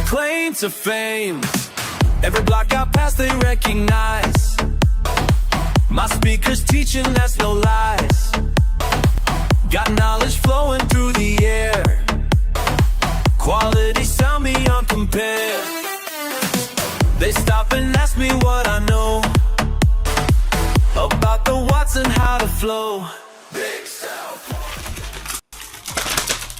claim to fame. Every block I pass they recognize. My speakers teaching, that's no lies. Got knowledge flowing through the air. Quality sound beyond compare. They stop and ask me what I know about the watts and how to flow. Big South.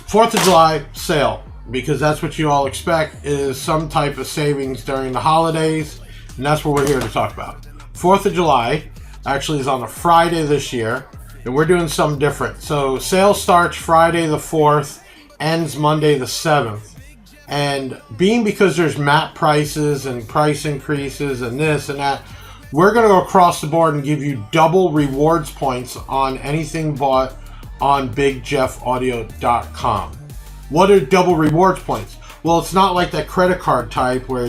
4th of July sale, because that's what you all expect, is some type of savings during the holidays, and that's what we're here to talk about. 4th of July actually is on a Friday this year, and we're doing something different. So sale starts Friday the 4th, ends Monday the 7th. And because there's MAP prices and price increases and this and that, we're going to go across the board and give you double rewards points on anything bought on BigJeffAudio.com. What are double rewards points? Well, it's not like that credit card type where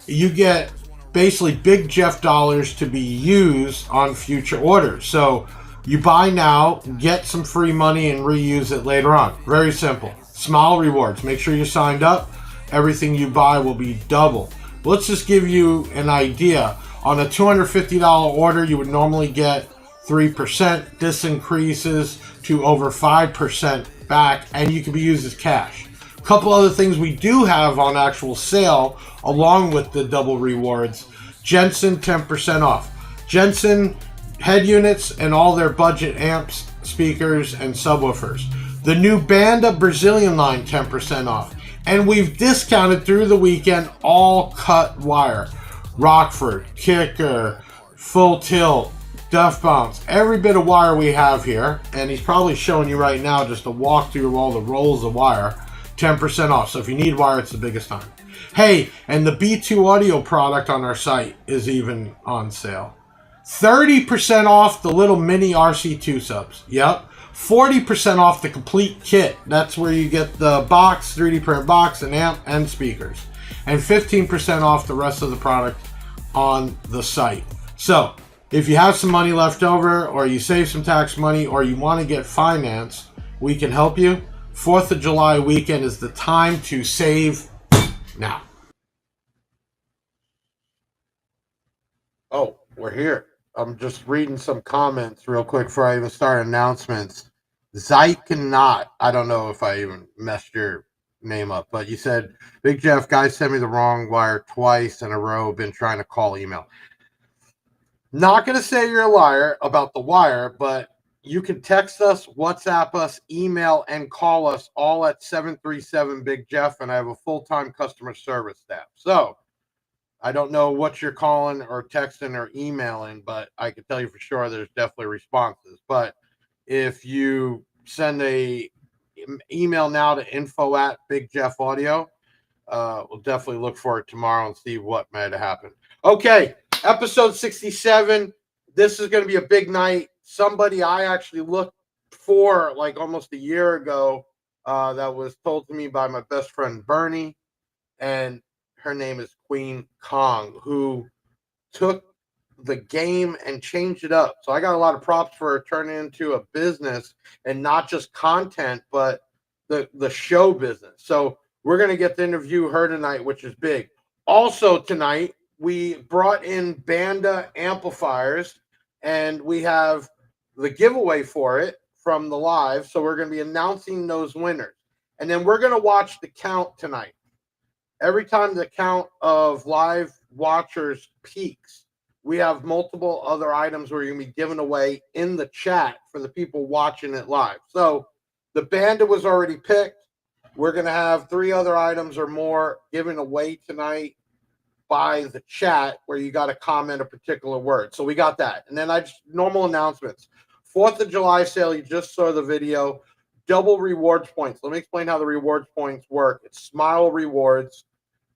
you get basically Big Jeff dollars to be used on future orders. So you buy now, get some free money, and reuse it later on. Very simple. Small rewards. Make sure you're signed up. Everything you buy will be double. Let's just give you an idea. On a $250 order, you would normally get 3%. This increases to over 5% back, and you can be used as cash. A couple other things we do have on actual sale, along with the double rewards. Jensen 10% off. Jensen head units and all their budget amps, speakers, and subwoofers. The new BANDA Brazilian line 10% off. And we've discounted through the weekend all cut wire. Rockford, Kicker, Full Tilt, Duff Bounce, every bit of wire we have here. And he's probably showing you right now just a walkthrough of all the rolls of wire. 10% off. So if you need wire, it's the biggest time. Hey, and the B2 audio product on our site is even on sale. 30% off the little mini RC2 subs. Yep. 40% off the complete kit. That's where you get the box, 3D print box, an amp, and speakers. And 15% off the rest of the product on the site. So, if you have some money left over, or you save some tax money, or you want to get financed, we can help you. 4th of July weekend is the time to save now. Oh, we're here. I'm just reading some comments real quick before I even start announcements. Zykenot, I don't know if I even messed your name up, but you said, Big Jeff, guys sent me the wrong wire twice in a row. Been trying to call email. Not going to say you're a liar about the wire, but you can text us, WhatsApp us, email, and call us all at 737-BIG-JEFF, and I have a full-time customer service staff. So I don't know what you're calling or texting or emailing, but I can tell you for sure there's definitely responses. But if you send a email now to info@BigJeffAudio, we'll definitely look for it tomorrow and see what might have happened. Okay, episode 67. This is going to be a big night. Somebody I actually looked for like almost a year ago that was told to me by my best friend Bernie, and her name is Queen Kong, who took the game and changed it up. So I got a lot of props for her turning into a business, and not just content, but the show business. So we're going to get to interview her tonight, which is big. Also tonight, we brought in BANDA amplifiers, and we have the giveaway for it from the live. So we're going to be announcing those winners. And then we're going to watch the count tonight. Every time the count of live watchers peaks, we have multiple other items we're going to be giving away in the chat for the people watching it live. So the BANDA was already picked. We're going to have 3 other items or more given away tonight by the chat, where you got to comment a particular word. So we got that. And then normal announcements. 4th of July sale, you just saw the video. Double rewards points. Let me explain how the rewards points work. It's Smile Rewards,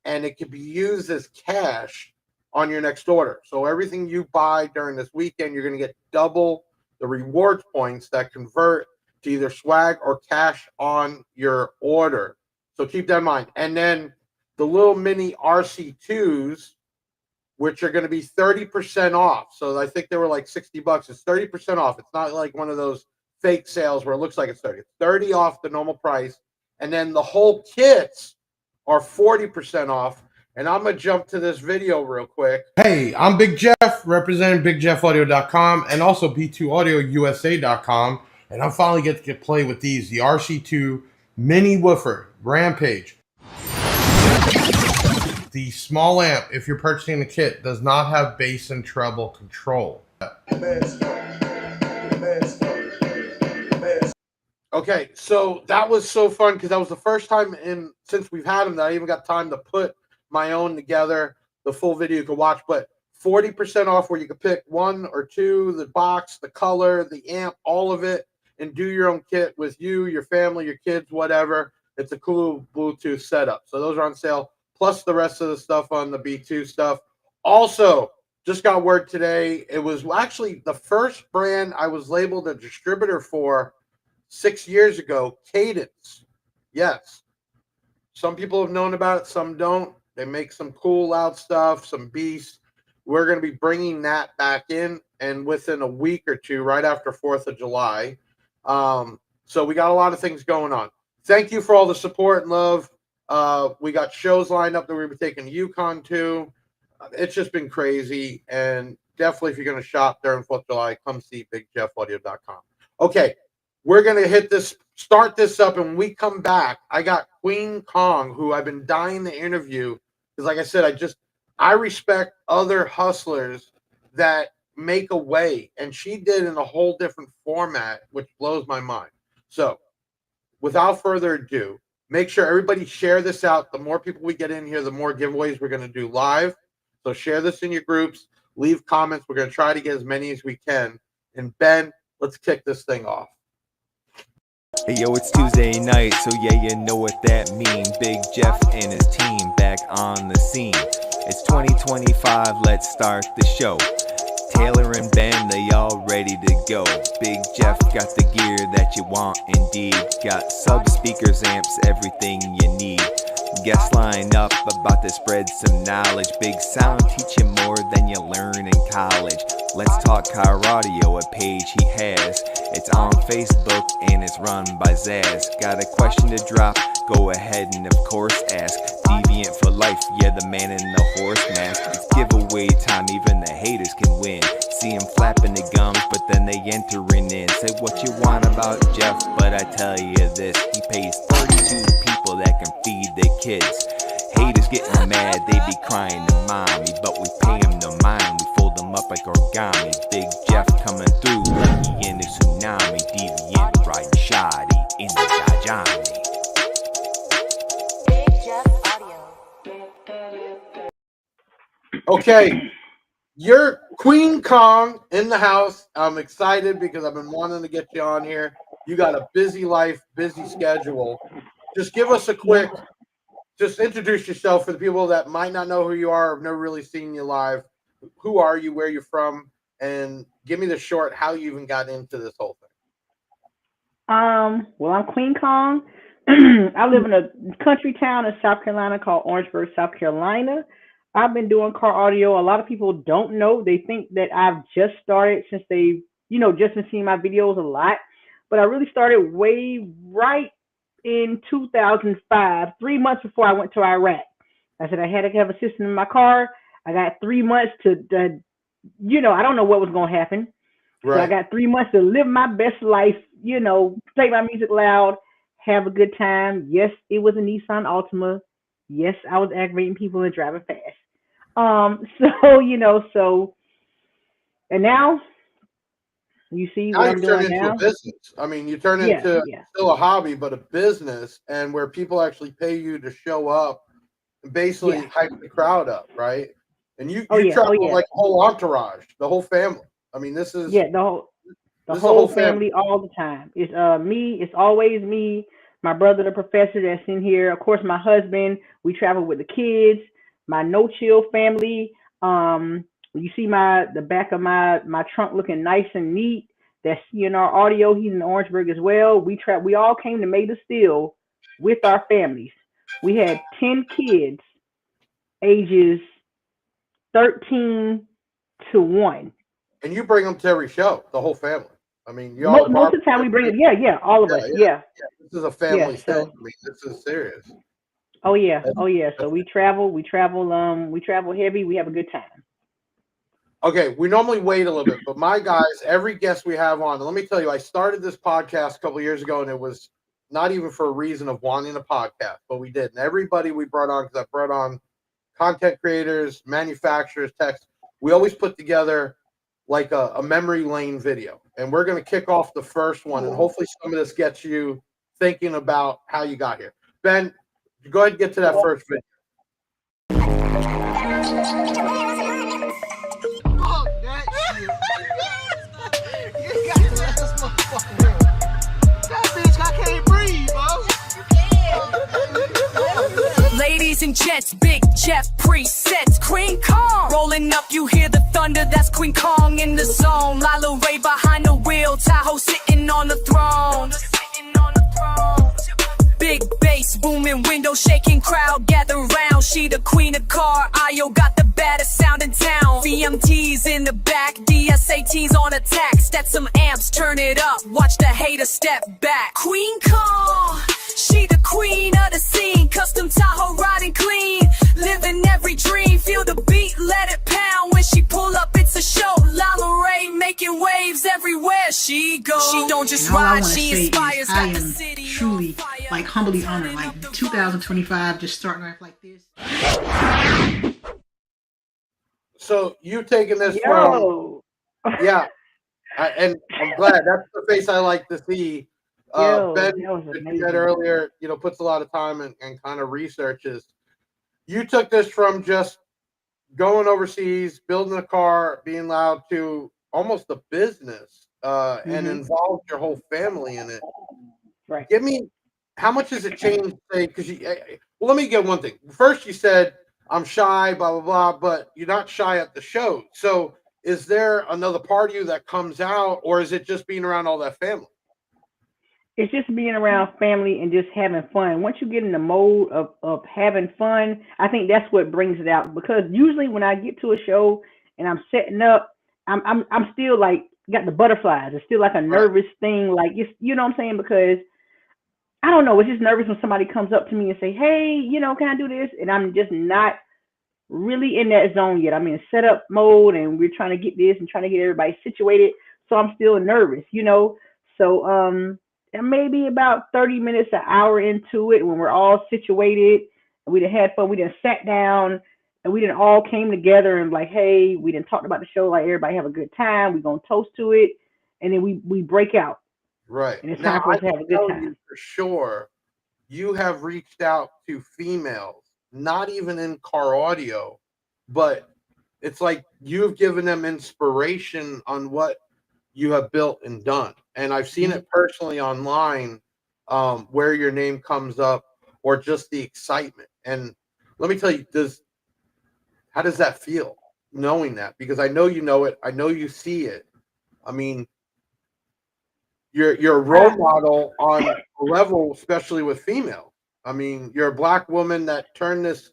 and it can be used as cash on your next order. So everything you buy during this weekend, you're going to get double the rewards points that convert to either swag or cash on your order. So keep that in mind. And then the little mini RC2s, which are going to be 30% off. So I think they were like $60. It's 30% off. It's not like one of those fake sales where it looks like it's 30. It's 30 off the normal price. And then the whole kits are 40% off. And I'm going to jump to this video real quick. Hey, I'm Big Jeff, representing BigJeffAudio.com and also B2AudioUSA.com. And I'm finally getting to play with these, the RC2 Mini Woofer Rampage. The small amp, if you're purchasing the kit, does not have bass and treble control. Okay, so that was so fun because that was the first time since we've had them that I even got time to put my own together. The full video you can watch, but 40% off where you could pick one or two, the box, the color, the amp, all of it, and do your own kit with you, your family, your kids, whatever. It's a cool Bluetooth setup. So those are on sale, plus the rest of the stuff on the B2 stuff. Also, just got word today, it was actually the first brand I was labeled a distributor for 6 years ago, Cadence. Yes. Some people have known about it, some don't. They make some cool, loud stuff, some beast. We're going to be bringing that back in, and within a week or two, right after 4th of July. So we got a lot of things going on. Thank you for all the support and love. We got shows lined up that we're going to be taking to Yukon to. It's just been crazy, and definitely if you're going to shop during 4th of July, come see BigJeffAudio.com. Okay. We're going to start this up, and when we come back, I got Queen Kong, who I've been dying to interview, because like I said, I respect other hustlers that make a way, and she did in a whole different format, which blows my mind. So, without further ado, make sure everybody share this out. The more people we get in here, the more giveaways we're going to do live. So share this in your groups, leave comments. We're going to try to get as many as we can. And Ben, let's kick this thing off. Hey yo, it's Tuesday night, so yeah, you know what that means. Big Jeff and his team back on the scene. It's 2025, let's start the show. Taylor and Ben, they all ready to go. Big Jeff got the gear that you want indeed. Got sub speakers, amps, everything you need. Guests line up about to spread some knowledge. Big sound teach you more than you learn in college. Let's talk car audio, a page he has. It's on Facebook and it's run by Zaz. Got a question to drop? Go ahead and of course ask. Deviant for life, yeah, the man in the horse mask. It's giveaway time, even the haters can win. See him flapping the gums, but then they entering in. Say what you want about Jeff, but I tell you this, he pays 32 people that can feed their kids. Haters getting mad, they be crying to mommy, but we pay them no mind, we fold them up like origami. Big Jeff coming through, like he in the tsunami. Deviant riding shoddy in the Gajani. Big Jeff Audio. Okay, you're Queen Kong in the house. I'm excited because I've been wanting to get you on here. You got a busy life, busy schedule. Just give us a quick, just introduce yourself for the people that might not know who you are, have never really seen you live. Who are you, where you're from, and give me the short how you even got into this whole thing. Well, I'm Queen Kong. I live in a country town in South Carolina called Orangeburg, South Carolina. I've been doing car audio. A lot of people don't know. They think that I've just started since they've, just been seeing my videos a lot. But I really started way right in 2005, 3 months before I went to Iraq. I said I had to have a system in my car. I got 3 months to I don't know what was going to happen. Right. So I got 3 months to live my best life, play my music loud, have a good time. Yes, it was a Nissan Altima. Yes, I was aggravating people and driving fast. And now you see what I'm doing now. A business. I mean, you turn into still a hobby, but a business, and where people actually pay you to show up and basically hype the crowd up, right? And you travel like a whole entourage, the whole family. I mean, this is the whole family all the time. It's me. It's always me. My brother, the professor that's in here. Of course, my husband. We travel with the kids. My no chill family. You see the back of my trunk looking nice and neat. That's our audio. He's in Orangeburg as well. We all came to Maida Steel with our families. We had 10 kids, ages 13 to 1. And you bring them to every show, the whole family. I mean, most of the time we bring it. Yeah, all of us. Yeah. This is a family thing. I mean, this is serious. Oh yeah, oh yeah. So we travel, we travel heavy. We have a good time. Okay, we normally wait a little bit, but my guys, every guest we have on, let me tell you, I started this podcast a couple of years ago, and it was not even for a reason of wanting a podcast, but we did. And everybody we brought on, because I brought on content creators, manufacturers, techs, we always put together like a memory lane video. And we're going to kick off the first one, and hopefully some of this gets you thinking about how you got here. Ben, go ahead and get to that first video. Ladies and gents, Big Jeff presents Queen Kong. Rolling up, you hear the thunder, that's Queen Kong in the zone. Lilah Rae behind the wheel, Tahoe sitting on the throne. Big bass booming, window shaking, crowd gather round. She the queen of car, Io got the baddest sound in town. VMT's in the back, DSAT's on attack. Set some amps, turn it up, watch the haters step back. Queen Kong, she the queen of the scene. Custom Tahoe riding clean, living every dream. Feel the beat, let it pound. When she pull up, it's a show. Lilah Rae making waves everywhere she goes. She don't just ride, she inspires. I am truly, like, humbly honored. Like 2025, just starting off like this. So you taking this from, yeah, and I'm glad. That's the face I like to see. Ben, that you said earlier, you know, puts a lot of time and kind of researches. You took this from just going overseas, building a car, being loud, to almost a business, and involved your whole family in it. Right. Give me, how much has it changed? Because well, let me get one thing. First, you said I'm shy, blah blah blah, but you're not shy at the show. So, is there another part of you that comes out, or is it just being around all that family? It's just being around family and just having fun. Once you get in the mode of having fun, I think that's what brings it out. Because usually when I get to a show and I'm setting up, I'm still like got the butterflies. It's still like a nervous thing. Like, it's, you know what I'm saying? Because I don't know, it's just nervous when somebody comes up to me and say, hey, you know, can I do this? And I'm just not really in that zone yet. I'm in setup mode and we're trying to get this and trying to get everybody situated. So I'm still nervous, you know? So, maybe about 30 minutes, an hour into it, when we're all situated, and we done had fun, we done sat down, and we done all came together and like, hey, we done talked about the show, like everybody have a good time, we gonna toast to it, and then we break out. Right. And it's time for us to have a good time. For sure, you have reached out to females, not even in car audio, but it's like you've given them inspiration on what you have built and done. And I've seen it personally online, where your name comes up, or just the excitement. And let me tell you, how does that feel, knowing that? Because I know you know it, I know you see it. I mean, you're a role model on a level, especially with females. I mean, you're a Black woman that turned this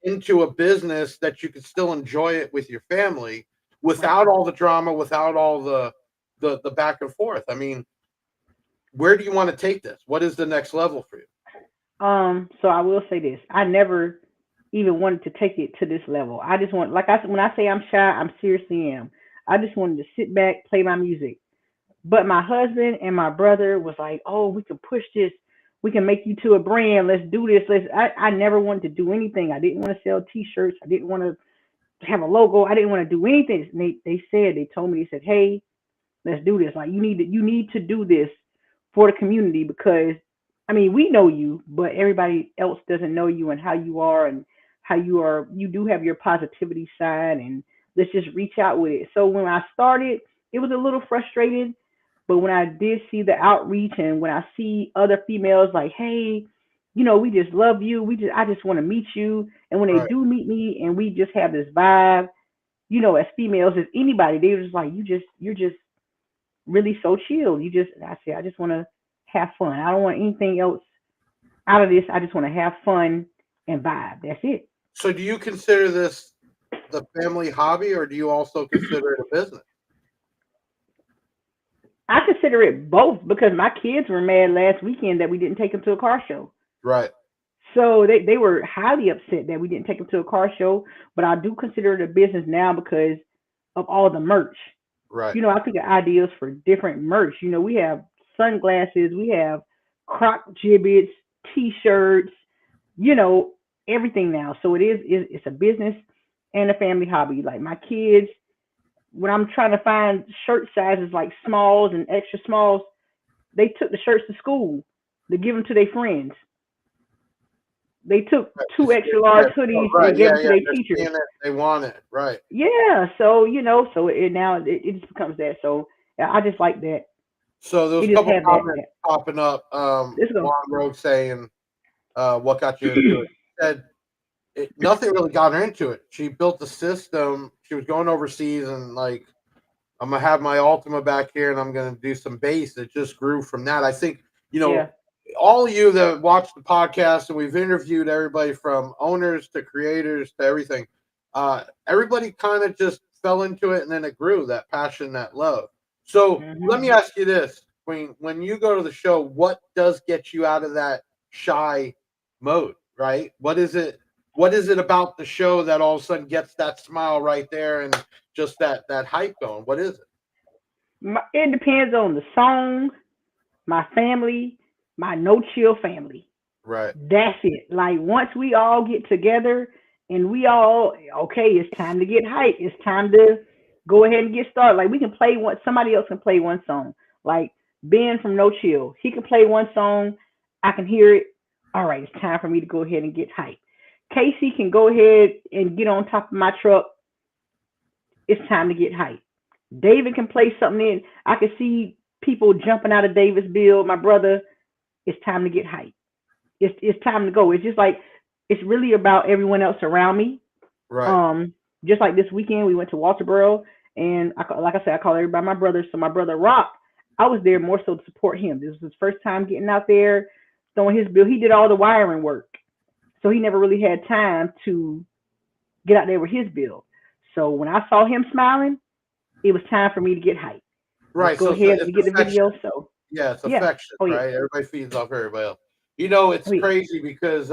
into a business that you could still enjoy it with your family without all the drama, without all the back and forth. I mean, where do you want to take this? What is the next level for you? So I will say this. I never even wanted to take it to this level. I just want, like I said, when I say I'm shy, I'm seriously am. I just wanted to sit back, play my music. But my husband and my brother was like, oh, we can push this. We can make you to a brand. Let's do this. I never wanted to do anything. I didn't want to sell t-shirts. I didn't want to have a logo. I didn't want to do anything. And they told me, they said, hey, let's do this. Like, you need to do this for the community, because I mean, we know you, but everybody else doesn't know you and how you are, and how you do have your positivity side, and let's just reach out with it. So when I started, it was a little frustrated, but when I did see the outreach, and when I see other females like, hey, you know, we just love you. I just want to meet you. And when they do meet me and we just have this vibe, you know, as females, as anybody, they were just like, you're just really so chill. I just want to have fun. I don't want anything else out of this. I just want to have fun and vibe. That's it. So do you consider this the family hobby, or do you also consider it a business? I consider it both, because my kids were mad last weekend that we didn't take them to a car show. Right. So they were highly upset that we didn't take them to a car show. But I do consider it a business now because of all the merch. Right. You know, I think of ideas for different merch. You know, we have sunglasses, we have croc gibbets, t-shirts, you know, everything now. So it's a business and a family hobby. Like my kids, when I'm trying to find shirt sizes like smalls and extra smalls, they took the shirts to school to give them to their friends. They took two extra large hoodies Right. and gave Yeah. them to Yeah. their They're teachers. seeing it. They want it. Right. Yeah, so you know, so it just becomes that. So yeah, I just like that. So there was It a just couple have comments that. popping up. Let's go. Juan Rogue saying, "What got you into it?" Said nothing really got her into it. She built the system. She was going overseas and like, I'm gonna have my Ultima back here and I'm gonna do some bass. It just grew from that. I think, you know, Yeah. all of you that watch the podcast and we've interviewed everybody from owners to creators to everything, everybody kind of just fell into it and then it grew, that passion, that love. So let me ask you this. When you go to the show, what does get you out of that shy mode, right? What is it about the show that all of a sudden gets that smile right there and just that hype going? What is it? It depends on the song, my family, my no chill family. Right. That's it. Like once we all get together and we all okay, it's time to get hype. It's time to go ahead and get started. Like we can play one. Somebody else can play one song. Like Ben from No Chill, he can play one song. I can hear it. All right, it's time for me to go ahead and get hype. Casey can go ahead and get on top of my truck. It's time to get hype. David can play something in. I can see people jumping out of David's build. My brother, it's time to get hype. It's time to go. It's just like it's really about everyone else around me. Right. Just like this weekend, we went to Walterboro, and like I said, I call everybody my brother. So my brother Rock, I was there more so to support him. This was his first time getting out there, throwing his bill. He did all the wiring work, so he never really had time to get out there with his build. So when I saw him smiling, it was time for me to get hype. Right. Let's go So ahead it's and get the affection. video. So Yeah, it's yeah, affection, oh yeah, right? Everybody feeds off everybody else. You know, it's oh yeah. crazy because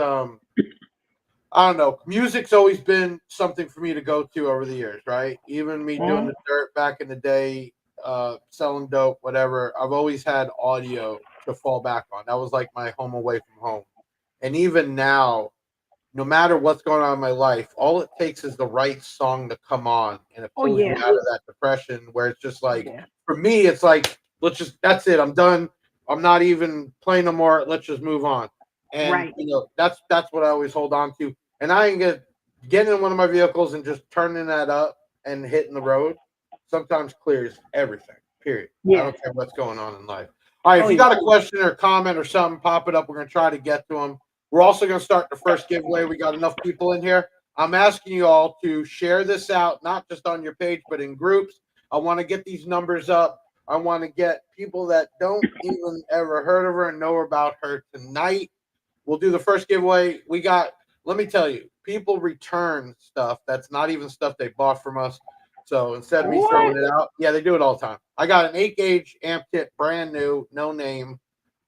I don't know. Music's always been something for me to go to over the years, right? Even me doing the dirt back in the day, selling dope, whatever. I've always had audio to fall back on. That was like my home away from home. And even now, no matter what's going on in my life, all it takes is the right song to come on and it Oh pulls yeah, me out of that depression where it's just like, yeah. for me, it's like, that's it. I'm done. I'm not even playing no more. Let's just move on. And Right. you know, that's what I always hold on to. And I can get in one of my vehicles and just turning that up and hitting the road sometimes clears everything. Period. I Yeah. don't care what's going on in life. All right, Oh if you yeah. got a question or a comment or something, pop it up. We're gonna try to get to them. We're also gonna start the first giveaway. We got enough people in here. I'm asking you all to share this out, not just on your page, but in groups. I want to get these numbers up. I want to get people that don't even ever heard of her and know about her tonight. We'll do the first giveaway. Let me tell you, people return stuff that's not even stuff they bought from us. So instead of me throwing it out, yeah, they do it all the time. I got an 8-gauge amp kit, brand new, no name.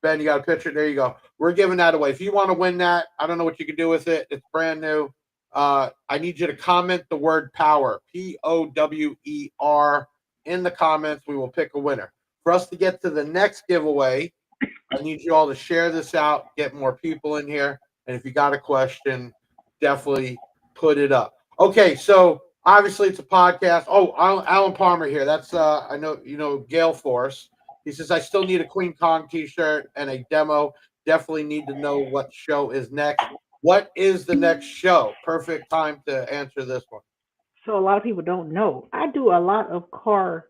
Ben, you got a picture? There you go. We're giving that away. If you want to win that, I don't know what you can do with it. It's brand new. I need you to comment the word power, POWER, in the comments. We will pick a winner. For us to get to the next giveaway, I need you all to share this out, get more people in here. And if you got a question, definitely put it up. Okay, so obviously it's a podcast. Oh, Alan Palmer here. That's I know you know Gale Force. He says I still need a Queen Kong t-shirt and a demo. Definitely need to know what show is next. What is the next show? Perfect time to answer this one. So a lot of people don't know. I do a lot of car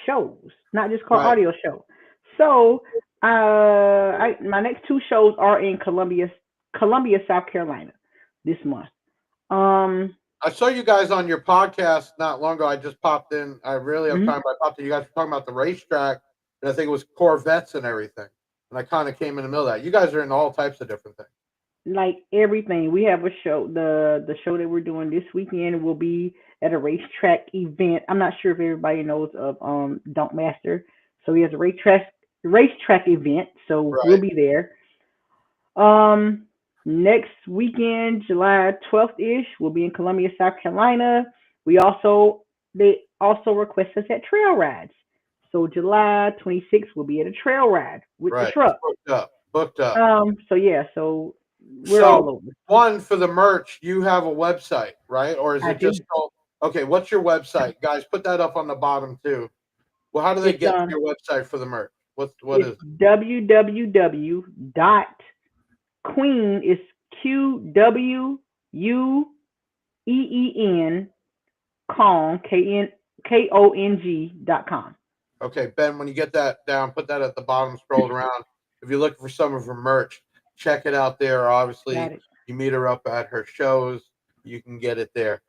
shows, not just car Right. audio show. So my next two shows are in Columbia, South Carolina, this month. I saw you guys on your podcast not long ago. I just popped in. I really have Mhm. time, but I popped in. You guys were talking about the racetrack, and I think it was Corvettes and everything. And I kind of came in the middle of that. You guys are in all types of different things. Like everything, we have a show. The show that we're doing this weekend will be at a racetrack event. I'm not sure if everybody knows of Don't Master. So he has a racetrack event. So we'll Right. be there. Um, Next weekend, July 12th ish, we'll be in Columbia, South Carolina. They also request us at trail rides. So July 26th, we'll be at a trail ride with the Right. truck. Booked up. So yeah, so we're So all over. one, for the merch, you have a website, right? Or is I it just do. called? Okay, what's your website, guys? Put that up on the bottom too. Well, how do they It's get to your website for the merch? What is it's it? www.queen is QWUEEN Kong KONG.com. Okay, Ben, when you get that down, put that at the bottom, scroll around. If you're looking for some of her merch, check it out there. Got Obviously, it. you meet her up at her shows, you can get it there.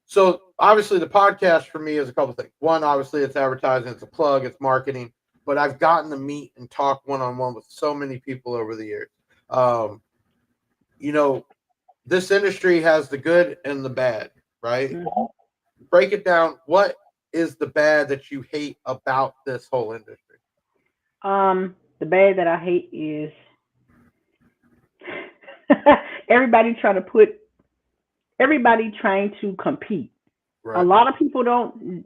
So obviously the podcast for me is a couple things. One, obviously it's advertising, it's a plug, it's marketing, but I've gotten to meet and talk one-on-one with so many people over the years. You know, this industry has the good and the bad, right? Mhm. Break it down. What is the bad that you hate about this whole industry? The bad that I hate is everybody trying to compete. Right. A lot of people don't.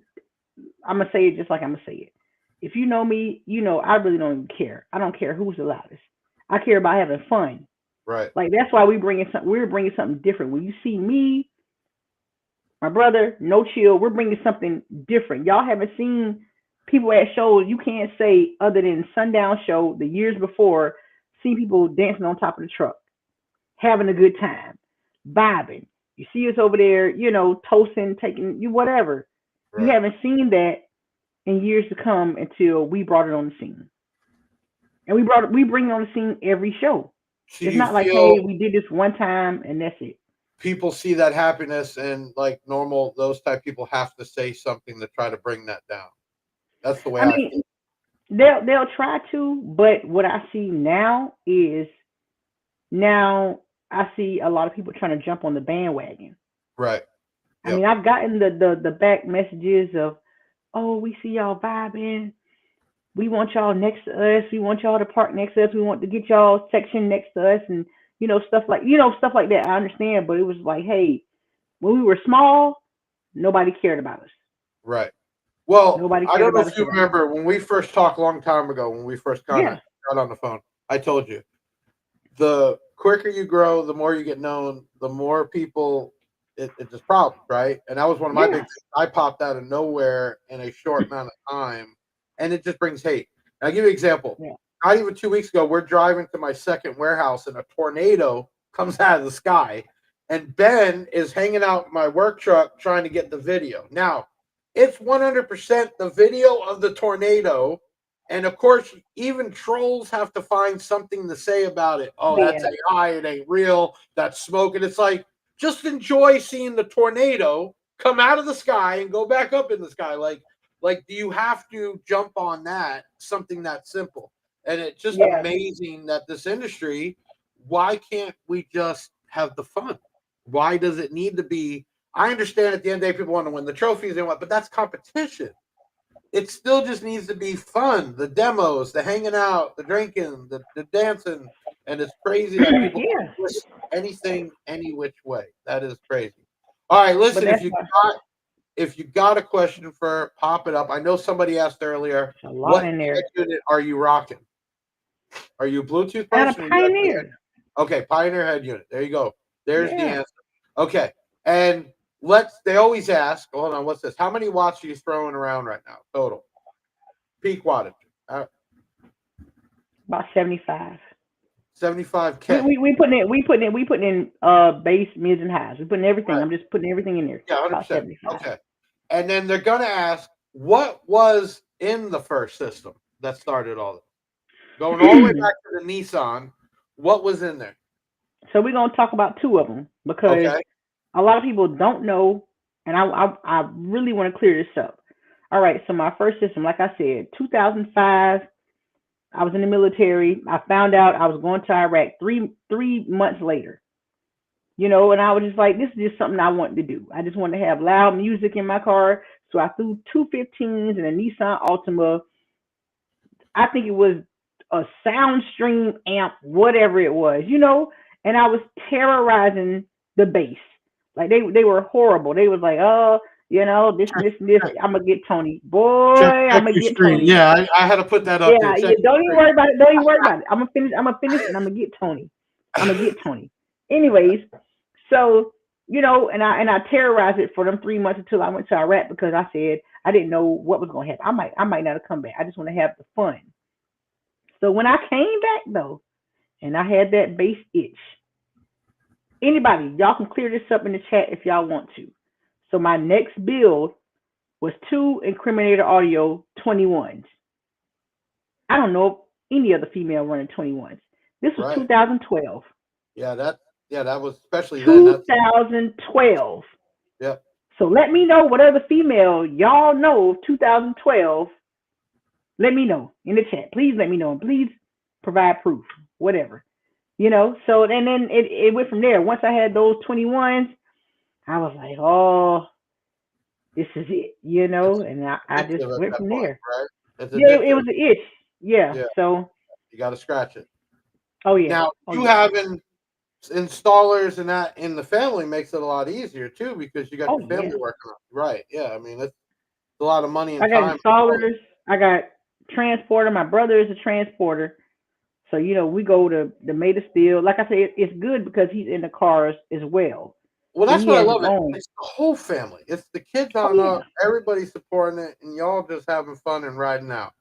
I'm gonna say it just like I'm gonna say it. If you know me, you know I really don't even care. I don't care who's the loudest. I care about having fun. Right. Like that's why we're bringing something different. When you see me, my brother, No Chill, we're bringing something different. Y'all haven't seen people at shows. You can't say other than Sundown Show the years before, see people dancing on top of the truck, having a good time, vibing. You see us over there, toasting, taking you whatever. You Right. haven't seen that in years to come until we brought it on the scene. And we bring it on the scene every show. So It's you not like, feel hey, we did this one time and that's it. people see that happiness, and like normal, those type people have to say something to try to bring that down. That's the way I I feel. mean, they'll try to, but what I see now is now I see a lot of people trying to jump on the bandwagon. Right. I Yep. mean, I've gotten the back messages of, oh, we see y'all vibing. We want y'all next to us. We want y'all to park next to us. We want to get y'all section next to us, and stuff like that. I understand, but it was like, hey, when we were small, nobody cared about us. Right. Well, Nobody I cared don't know about if us you at all. remember when we first talked a long time ago, when we first kind of Yeah, got on the phone, I told you the quicker you grow, the more you get known, the more people it's just problems, right? And that was one of my big yeah, things. I popped out of nowhere in a short amount of time, and it just brings hate. And I'll give you an example. yeah. Not even 2 weeks ago, we're driving to my second warehouse, and a tornado comes out of the sky, and Ben is hanging out in my work truck trying to get the video. Now, it's 100% the video of the tornado. And of course, even trolls have to find something to say about it. Oh, that's Yeah. AI. It ain't real. That's smoke. And it's like, just enjoy seeing the tornado come out of the sky and go back up in the sky. Do you have to jump on that? Something that simple. And it's just Yeah. amazing that this industry, why can't we just have the fun? Why does it need to be? I understand at the end of the day, people want to win the trophies and what, but that's competition. It still just needs to be fun. The demos, the hanging out, the drinking, the dancing, and it's crazy that people Yeah. twist anything any which way. That is crazy. All right, But listen. that's why If you got a question for her, pop it up. I know somebody asked earlier, there's a lot what in there. head unit are you rocking? Are you a Bluetooth Out person? of Or you actually Pioneer. Okay, Pioneer head unit. There you go. There's the Yeah. answer. Okay, and they always ask. Hold on, what's this? How many watts are you throwing around right now total? Peak wattage. About 75. 75K. We putting in base, mids, and highs. We putting everything. Right. I'm just putting everything in there. Yeah, About 100%. 75. Okay. And then they're gonna ask, what was in the first system that started all this? Going all the way back to the Nissan, what was in there? So we're gonna talk about two of them because Okay. a lot of people don't know, and I really want to clear this up. All right, so my first system, like I said, 2005. I was in the military. I found out I was going to Iraq three months later. And I was just like, this is just something I wanted to do. I just wanted to have loud music in my car, so I threw two 15s and a Nissan Altima. I think it was a Soundstream amp, whatever it was, and I was terrorizing the base. Like they were horrible. They was like, oh, you know, this. I'm gonna get Tony, boy. Check I'm gonna your get screen. Tony. Yeah, I had to put that up there. Yeah, Check don't your even screen. worry about it. Don't even worry about it. I'm gonna finish, and I'm gonna get Tony. I'm gonna get Tony. Anyways, so you know, and I terrorized it for them 3 months until I went to Iraq because I said I didn't know what was gonna happen. I might not have come back. I just want to have the fun. So when I came back though, and I had that base itch. Anybody, y'all can clear this up in the chat if y'all want to. So my next build was 2 Incriminator Audio 21s. I don't know if any other female running 21s. This was Right. 2012. Yeah, that was especially then. 2012. Yep. So let me know what other female y'all know of 2012. Let me know in the chat. Please let me know, and please provide proof. Whatever. You know, so and then it went from there. Once I had those 21s, I was like, oh, this is it, you know, and I just went from there. Right? It's Yeah, it was an itch. Yeah. Yeah. So You got to scratch it. oh yeah. Now having installers and that in the family makes it a lot easier too because you got your family working on it. Right. Yeah. I mean, it's a lot of money and I got time. installers. I got transporter. My brother is a transporter. So, you know, we go to the Maidstone. Like I said, it's good because he's in the cars as well. Well, that's what I love. It. It's the whole family. It's the kids on up. Everybody's supporting it, and y'all just having fun and riding out.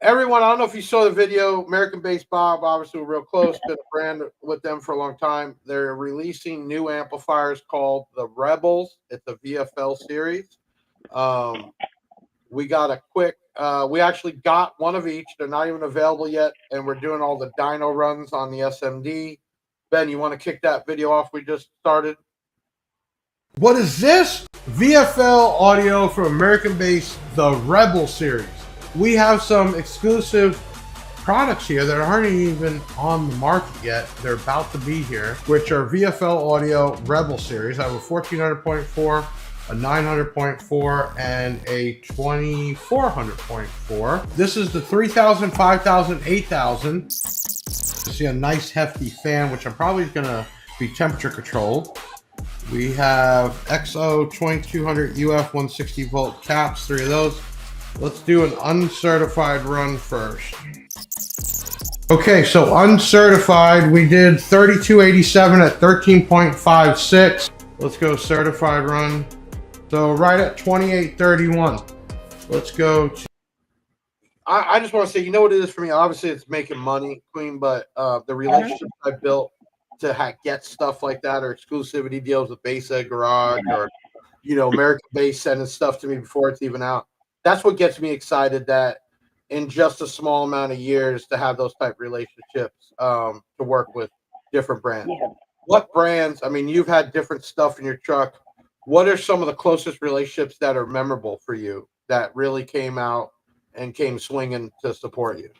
Everyone, I don't know if you saw the video. American-based Bob, obviously, we're real close. Been a brand with them for a long time. They're releasing new amplifiers called the Rebels. It's a VFL series. We got a quick. We actually got one of each. They're not even available yet, and we're doing all the dyno runs on the SMD. Ben, you want to kick that video off we just started? What is this? VFL audio from American-based The Rebel series. We have some exclusive products here that aren't even on the market yet. They're about to be here, which are VFL audio Rebel series. I have a 1400.4, a 900.4, and a 2400.4. This is the 3000, 5000, 8000. You see a nice hefty fan, which I'm probably gonna be temperature controlled. We have XO 2200 UF 160 volt caps, 3 of those. Let's do an uncertified run first. Okay, so uncertified, we did 3287 at 13.56. Let's go certified run. So right at 2831. Let's go to... I just want to say, you know what it is for me? Obviously, it's making money, Queen, but the relationships I built to get stuff like that or exclusivity deals with Base Ed Garage or, you know, American Base sending stuff to me before it's even out. That's what gets me excited that in just a small amount of years to have those type of relationships to work with different brands. Yeah. What brands, I mean, you've had different stuff in your truck. What are some of the closest relationships that are memorable for you that really came out and came swinging to support you?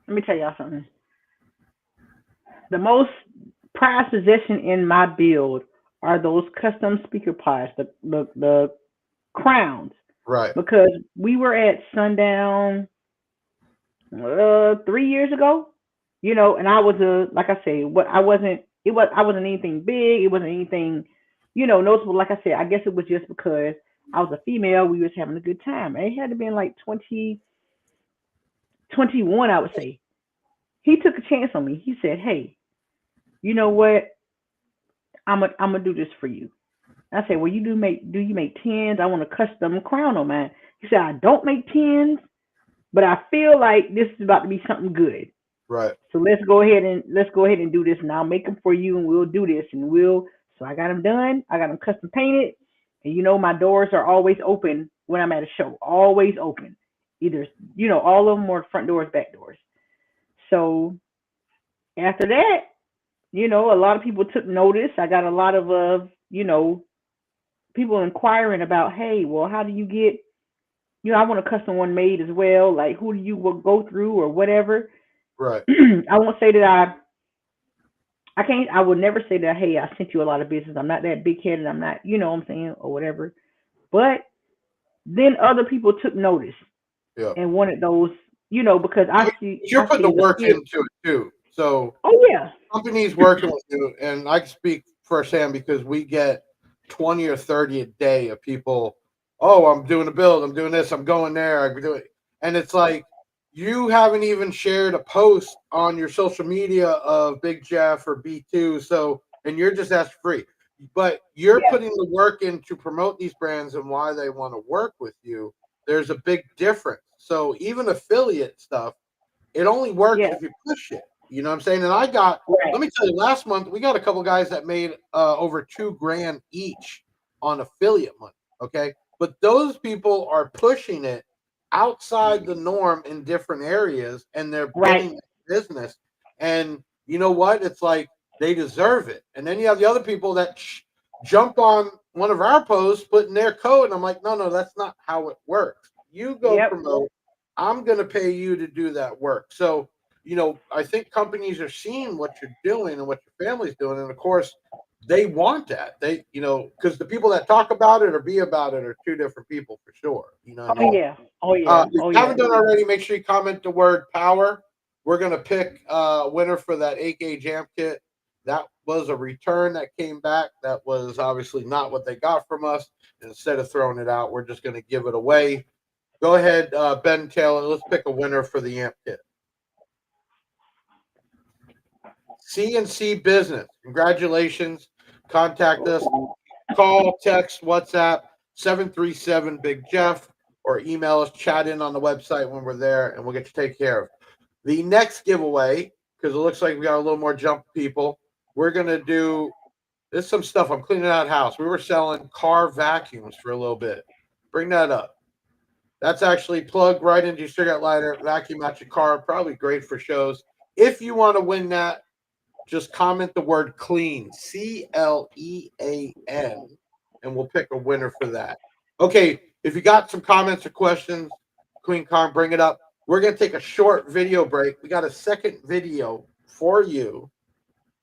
Let me tell y'all something. The most prized possession in my build are those custom speaker pods, the crowns. Right. Because we were at Sundown 3 years ago, you know, and I was like I say, I wasn't anything big. It wasn't anything, you know, noticeable. Like I said, I guess it was just because I was a female. We was having a good time. And it had to be in like 2021, I would say. He took a chance on me. He said, hey, you know what? I'm gonna do this for you. I said, well, do you make 10s? I want a custom crown on mine. He said, I don't make 10s, but I feel like this is about to be something good. Right. So let's go ahead and do this, and I'll make them for you, and we'll do this, and so I got them done. I got them custom painted, and you know my doors are always open when I'm at a show, always open. Either, you know, all of them or front doors, back doors. So after that, you know, a lot of people took notice. I got a lot of you know, people inquiring about, hey, well, how do you get, you know, I want a custom one made as well. Like, who do you go through or whatever? Right. I won't say that I would never say that, hey, I sent you a lot of business. I'm not that big headed. I'm not, you know what I'm saying, or whatever. But then other people took notice and wanted those, you know, because I see. You're putting the work into it too. So Oh yeah. companies working with you, and I can speak firsthand because we get 20 or 30 a day of people. Oh, I'm doing a build. I'm doing this. I'm going there. I'm doing, and it's like you haven't even shared a post on your social media of Big Jeff or B2. So, and you're just asked free, but you're Yeah. putting the work in to promote these brands and why they want to work with you. There's a big difference. So even affiliate stuff, it only works Yeah. if you push it. You know what I'm saying? And I got, Right. let me tell you, last month we got a couple guys that made over $2,000 each on affiliate money. Okay, but those people are pushing it outside the norm in different areas, and they're Right. getting business. And you know what? It's like they deserve it. And then you have the other people that jump on one of our posts, putting their code, and I'm like, no, that's not how it works. You go Yep. promote. I'm going to pay you to do that work. So, you know, I think companies are seeing what you're doing and what your family's doing. And of course, they want that. They, you know, because the people that talk about it or be about it are two different people for sure. You know what I Oh mean? yeah. Oh yeah. If Oh you yeah. haven't done already, make sure you comment the word power. We're going to pick a winner for that 8K Jam kit. That was a return that came back. That was obviously not what they got from us. Instead of throwing it out, we're just going to give it away. Go ahead, Ben Taylor. Let's pick a winner for the amp kit. CNC Business. Congratulations. Contact us. Call, text, WhatsApp 737 Big Jeff, or email us, chat in on the website when we're there, and we'll get you taken care of. The next giveaway, because it looks like we got a little more jump people, we're going to do this some stuff. I'm cleaning out house. We were selling car vacuums for a little bit. Bring that up. That's actually plugged right into your cigarette lighter, vacuum out your car. Probably great for shows. If you want to win that, just comment the word clean, CLEAN, and we'll pick a winner for that. Okay, if you got some comments or questions, Queen Kong, bring it up. We're going to take a short video break. We got a second video for you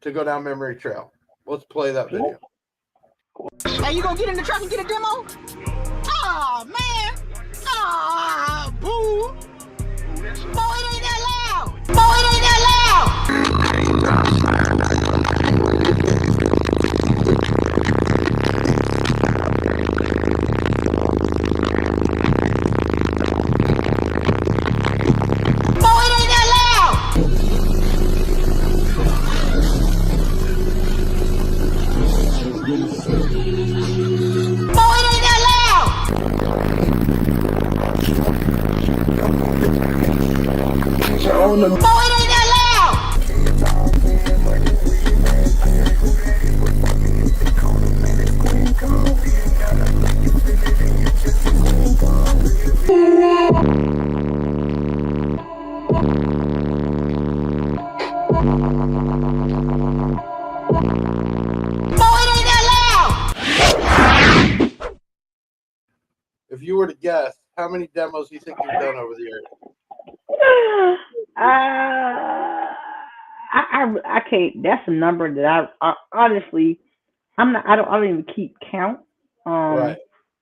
to go down memory trail. Let's play that video. Hey, you gonna get in the truck and get a demo? Aw, man. Aw, boo. Boy, it ain't that loud. Boy, it ain't that loud. Boy, it ain't that loud. Boy, it ain't that loud. Boy, it ain't that loud. Boy, it ain't that loud. If you were to guess, how many demos do you think you've done over the years? I can't. That's a number that I honestly, I'm not. I don't even keep count. Right.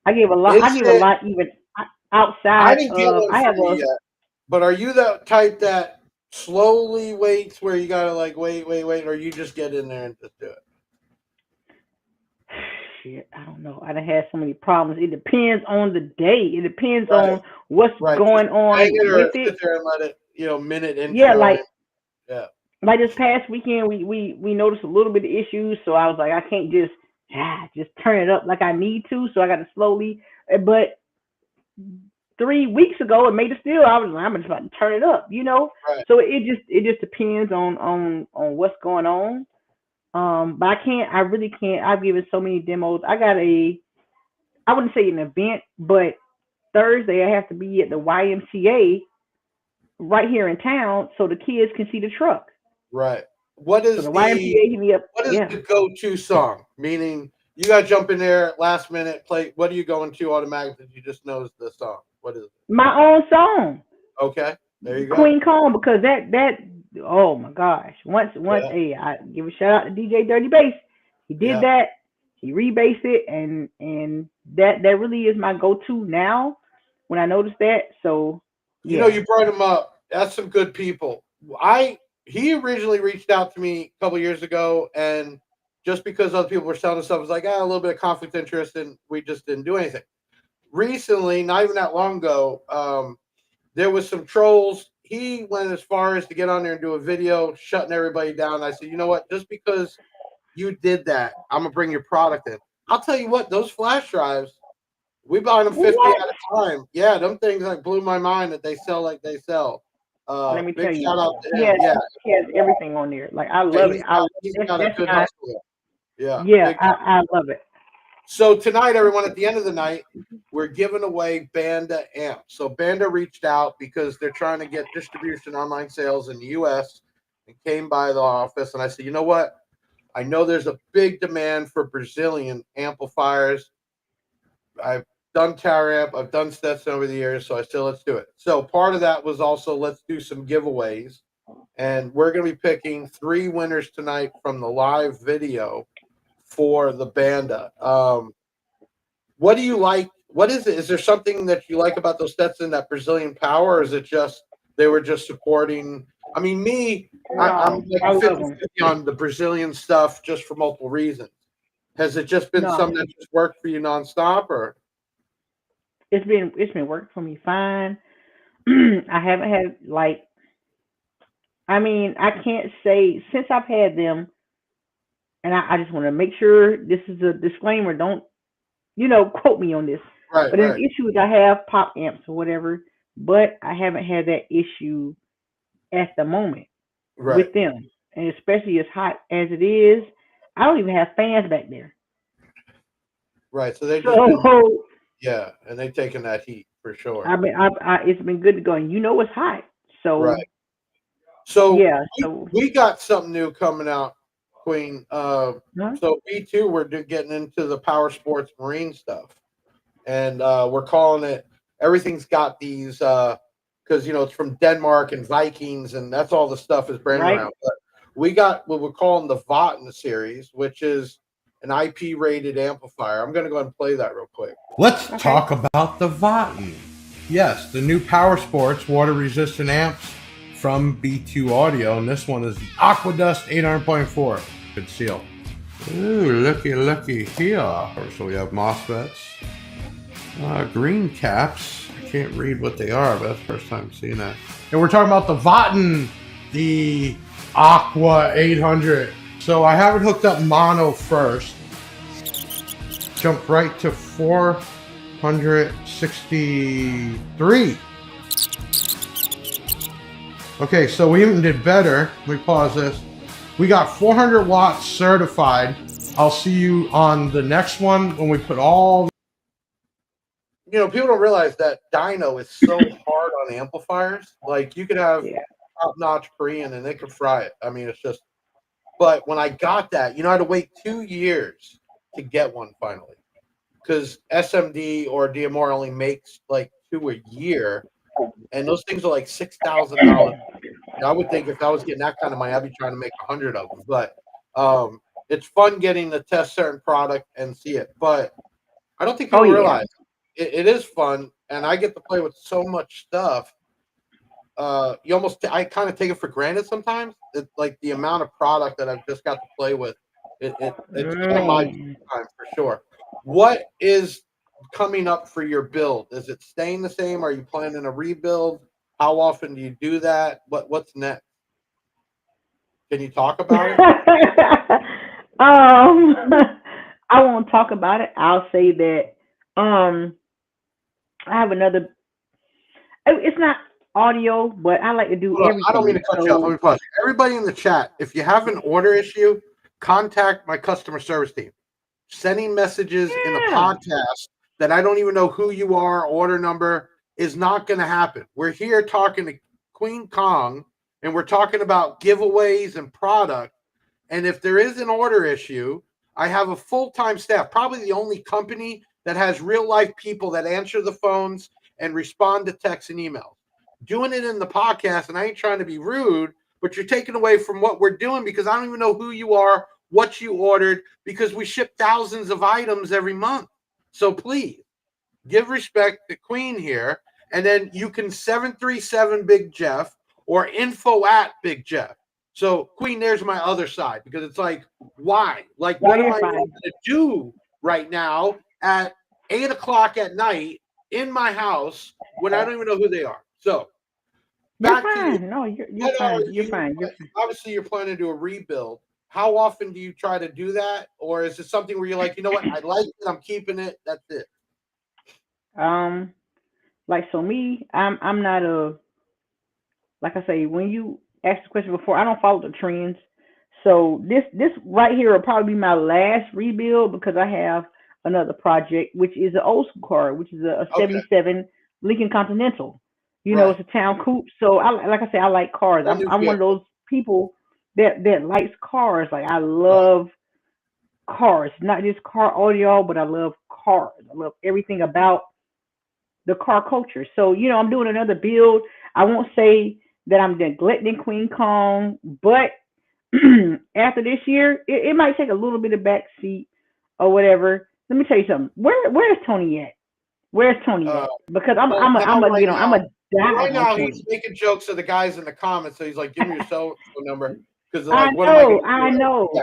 I give a lot. I Is give a it? lot even I outside didn't get of. one I have from you a. yet. But are you that type that slowly waits where you gotta like wait, or you just get in there and just do it? Shit, I don't know. I done had so many problems. It depends on the day. It depends Right. on what's Right. going on Hang it or with sit it. there and let it, minute intro. Yeah, like yeah. like this past weekend, we noticed a little bit of issues. So I was like, I can't just turn it up like I need to. So I got to slowly. But 3 weeks ago, it made it still. I was like, I'm just about to turn it up, Right. So it just depends on what's going on. But I really can't. I've given so many demos. I wouldn't say an event, but Thursday I have to be at the YMCA right here in town so the kids can see the truck. Right. What So is the the YMCA hit me up. what is Yeah. the go-to song? Meaning you gotta jump in there last minute, play what are you going to automatically? You just knows the song. What is it? My own song. Okay. There you go. Queen Kong, because that oh my gosh. Once Yeah. hey, I give a shout out to DJ Dirty Bass. He did Yeah. that. He rebased it and that really is my go-to now when I notice that. So You brought them up. That's some good people. I he originally reached out to me a couple years ago, and just because other people were selling stuff, I was like, a little bit of conflict of interest, and we just didn't do anything. Recently, not even that long ago, there was some trolls. He went as far as to get on there and do a video shutting everybody down. I said, you know what? Just because you did that, I'm gonna bring your product in. I'll tell you what, those flash drives, we buy them 50 at a time. Yeah, them things like blew my mind that they sell like they sell. Let me tell Big you, shout out to him. Yeah, he has everything on there. Like I love it. he's got a good my, hustle. Yeah, I love it. So tonight, everyone, at the end of the night, we're giving away BANDA amps. So BANDA reached out because they're trying to get distribution online sales in the U.S. and came by the office. And I said, you know what? I know there's a big demand for Brazilian amplifiers. I've done Tower Amp. I've done Stetson over the years. So I said, let's do it. So part of that was also let's do some giveaways. And we're going to be picking 3 winners tonight from the live video for the BANDA. What do you like? What is it? Is there something that you like about those Stetson, that Brazilian power, or is it just they were just supporting? I mean, I'm like 50-50 on the Brazilian stuff just for multiple reasons. Has it just been something that just worked for you nonstop, or? It's been working for me fine. I haven't had I can't say since I've had them. And I just want to make sure this is a disclaimer. Don't, quote me on this. Right. But an issue is I have pop amps or whatever, but I haven't had that issue at the moment with them. And especially as hot as it is, I don't even have fans back there. Right. So they just and they've taken that heat for sure. I mean, it's been good to go, and it's hot. So right. So yeah, we got something new coming out. Queen. So B2, we're getting into the power sports marine stuff, and we're calling it. Everything's got these because it's from Denmark and Vikings, and that's all the stuff is branded around. But we got what we're calling the Votten series, which is an IP rated amplifier. I'm going to go ahead and play that real quick. Let's talk about the Votten. Yes, the new power sports water resistant amps from B2 Audio, and this one is the Aquadust 800.4. Good seal. Ooh, looky here. So we have MOSFETs, green caps. I can't read what they are, but that's the first time seeing that. And we're talking about the Votten, the Aqua 800. So I have it hooked up mono first. Jump right to 463. Okay, so we even did better. Let me pause this. We got 400 watts certified. I'll see you on the next one when we put all. People don't realize that dyno is so hard on amplifiers. Like you could have top-notch Korean and they could fry it. I mean, it's just. But when I got that, I had to wait 2 years to get one finally, because SMD or DMR only makes like 2 a year, and those things are like $6,000. I would think if I was getting that kind of money, I'd be trying to make 100 of them. But it's fun getting to test certain product and see it. But I don't think people realize it is fun, and I get to play with so much stuff. I kind of take it for granted sometimes. It's like the amount of product that I've just got to play with. It's kind of my time for sure. What is coming up for your build? Is it staying the same? Are you planning a rebuild? How often do you do that? What's next? Can you talk about it? I won't talk about it. I'll say that I have another. It's not audio, but I like to do everything. I don't mean to cut you off. Let me pause. Everybody in the chat, if you have an order issue, contact my customer service team. Sending messages in a podcast that I don't even know who you are, order number, is not going to happen. We're here talking to Queen Kong, and we're talking about giveaways and product. And if there is an order issue, I have a full-time staff, probably the only company that has real-life people that answer the phones and respond to texts and emails. Doing it in the podcast, and I ain't trying to be rude, but you're taking away from what we're doing because I don't even know who you are, what you ordered, because we ship thousands of items every month. So please, give respect to Queen here, and then you can 737 Big Jeff or info@Big Jeff. So Queen, there's my other side, because it's like, why? Like, what am I going to do right now at 8 o'clock at night in my house when I don't even know who they are? So You're fine. No, you're fine. You're fine. Obviously, you're planning to do a rebuild. How often do you try to do that, or is it something where you're like, you know what, I like it, I'm keeping it, that's it? Like, so me, I'm not a, like I say, when you asked the question before, I don't follow the trends. So this right here will probably be my last rebuild, because I have another project, which is an old school car, which is a 77 Lincoln Continental. You know, it's a town coupe. So like I say, I like cars. I'm one of those people that likes cars. Like, I love cars, not just car audio, but I love cars. I love everything about the car culture. So, you know, I'm doing another build. I won't say that I'm neglecting Queen Kong, but after this year, it might take a little bit of back seat or whatever. Let me tell you something. Where's Tony at? Where's Tony at? Because I'm a right now he's making jokes to the guys in the comments. So he's like, give me your cell phone number, because like, I know. Yeah.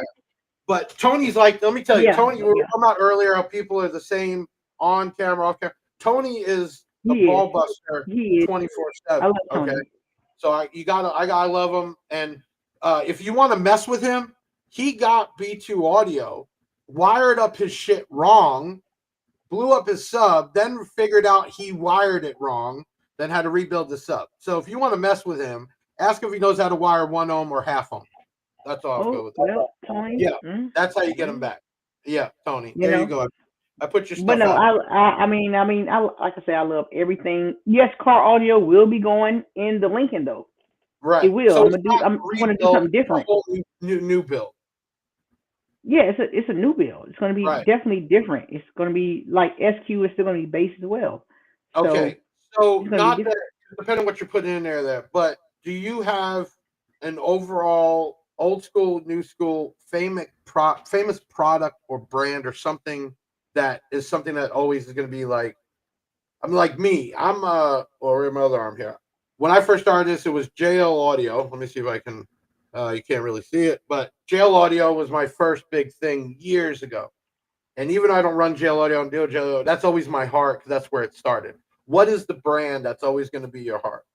But Tony's like, let me tell you, Tony, we were talking about earlier how people are the same on camera, off camera. Tony is a ball buster 24/7. Okay. So I love him. And if you want to mess with him, he got B2 Audio, wired up his shit wrong, blew up his sub, then figured out he wired it wrong, then had to rebuild the sub. So if you want to mess with him, ask if he knows how to wire 1 ohm or half ohm. That's all I'll go with that. Tony. Yeah, that's how you get him back. Yeah, Tony. There you go. I put your stuff But no, out. I mean, like I say, I love everything. Yes, car audio will be going in the Lincoln though. Right. It will. So I'm going to do something different. New build. Yeah, it's a new build. It's going to be definitely different. It's going to be like SQ is still going to be based as well. Okay. So not that, depending on what you're putting in there, but do you have an overall old school, new school, famous product or brand or something that is something that always is going to be like, I mean, like me, or my other arm here. When I first started this, it was JL Audio. Let me see if I can, you can't really see it, but JL Audio was my first big thing years ago. And even though I don't run JL Audio and deal JL Audio, that's always my heart, because that's where it started. What is the brand that's always going to be your heart?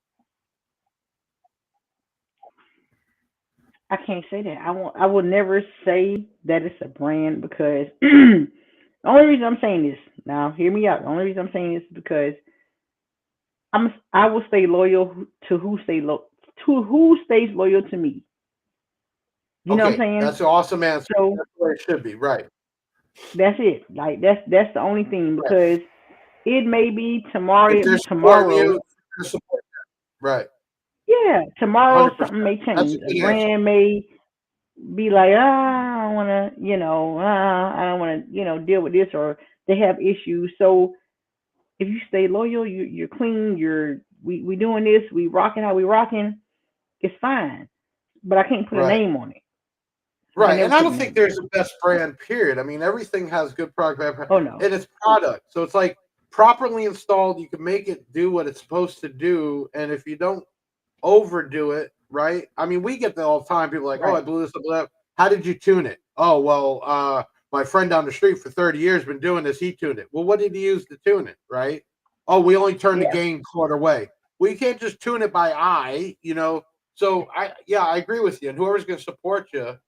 I can't say that. I will never say that it's a brand, because the only reason I'm saying this, now hear me out. The only reason I'm saying this is because I will stay loyal to who stays loyal to me. You know what I'm saying? That's an awesome answer. So, that's where it should be, right? That's it. Like that's the only thing, because it may be tomorrow. Right. Yeah, tomorrow 100%. something may change. A brand may be like, I don't want to, I don't want to, deal with this, or they have issues. So if you stay loyal, you're clean, we doing this, we rocking how we rocking, it's fine. But I can't put a name on it. Right, and I don't think there's a best brand, period. I mean, everything has good product, bad product. Oh no. And it's product. So it's like properly installed, you can make it do what it's supposed to do. And if you don't overdo it, right? I mean, we get that all the time. People are like, oh, I blew this up. How did you tune it? Oh, well, my friend down the street for 30 years been doing this. He tuned it. Well, what did he use to tune it, right? Oh, we only turn the gain quarter way. Well, you can't just tune it by eye, So I agree with you. And whoever's going to support you,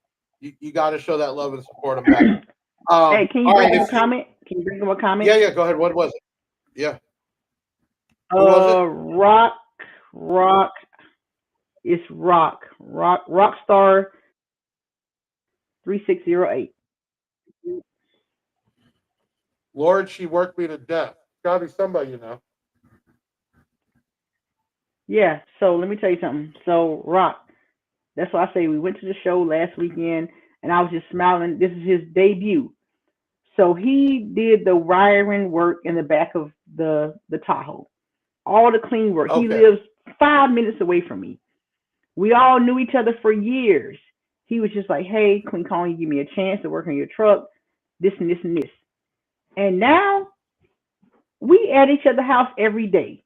you got to show that love and support them back. Hey, can you bring him a comment? Can you bring him a comment? Yeah, go ahead. What was it? Yeah. Rock. It's Rockstar 3608. Lord, she worked me to death. Gotta be somebody, Yeah, so let me tell you something. So Rock, that's why I say we went to the show last weekend, and I was just smiling. This is his debut. So he did the wiring work in the back of the Tahoe. All the clean work. Okay. He lives 5 minutes away from me. We all knew each other for years. He was just like, hey, Queen Kong, you give me a chance to work on your truck, this and this and this. And now we at each other's house every day.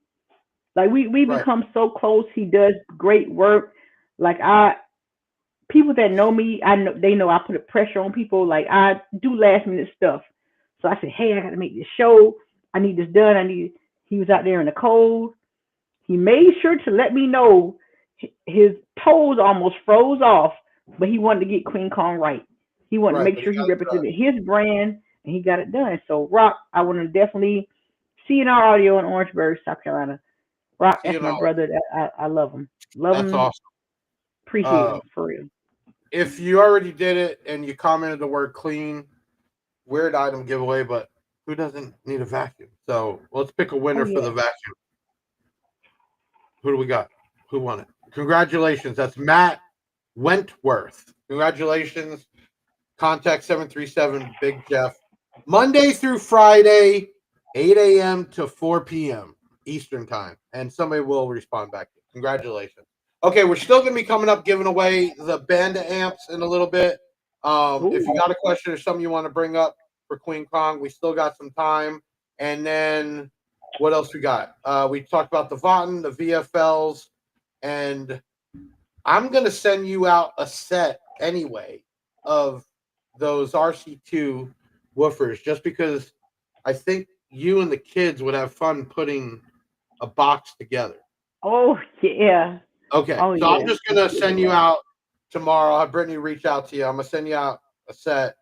Like we become so close. He does great work. Like people that know me, I know they know I put a pressure on people. Like I do last minute stuff. So I said, hey, I got to make this show. I need this done. He was out there in the cold. He made sure to let me know his toes almost froze off, but he wanted to get Queen Kong right. He wanted to Right, make but sure you he got it done. represented his brand, and he got it done. So, Rock, I want to definitely see in our audio in Orangeburg, South Carolina. Rock, See, that's my brother. I love him. Love that's him. awesome. Appreciate him, for real. If you already did it and you commented the word clean, weird item giveaway, but who doesn't need a vacuum? So let's pick a winner for the vacuum. Who do we got? Who won it? Congratulations. That's Matt Wentworth. Congratulations. Contact 737 Big Jeff. Monday through Friday, 8 a.m. to 4 p.m. Eastern time. And somebody will respond back. Congratulations. Okay, we're still going to be coming up giving away the Banda amps in a little bit. If you got a question or something you want to bring up for Queen Kong, we still got some time. And then what else we got? We talked about the Votten, the VFLs, and I'm going to send you out a set anyway of those RC2 woofers just because I think you and the kids would have fun putting a box together. Oh, yeah. Okay, Oh, so yeah. I'm just going to send you out tomorrow. I'll have Brittany reach out to you. I'm going to send you out a set.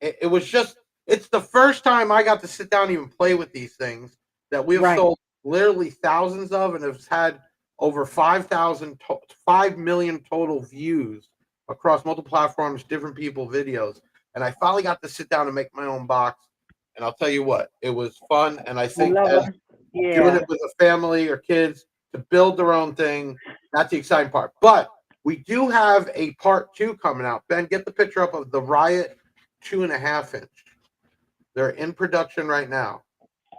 It was just, it's the first time I got to sit down and even play with these things that we've sold literally thousands of and have had over 5 million total views across multiple platforms, different people, videos. And I finally got to sit down and make my own box. And I'll tell you what, it was fun. And I think as doing it with a family or kids to build their own thing, that's the exciting part. But we do have a part 2 coming out. Ben, get the picture up of the Riot 2.5 inch. They're in production right now.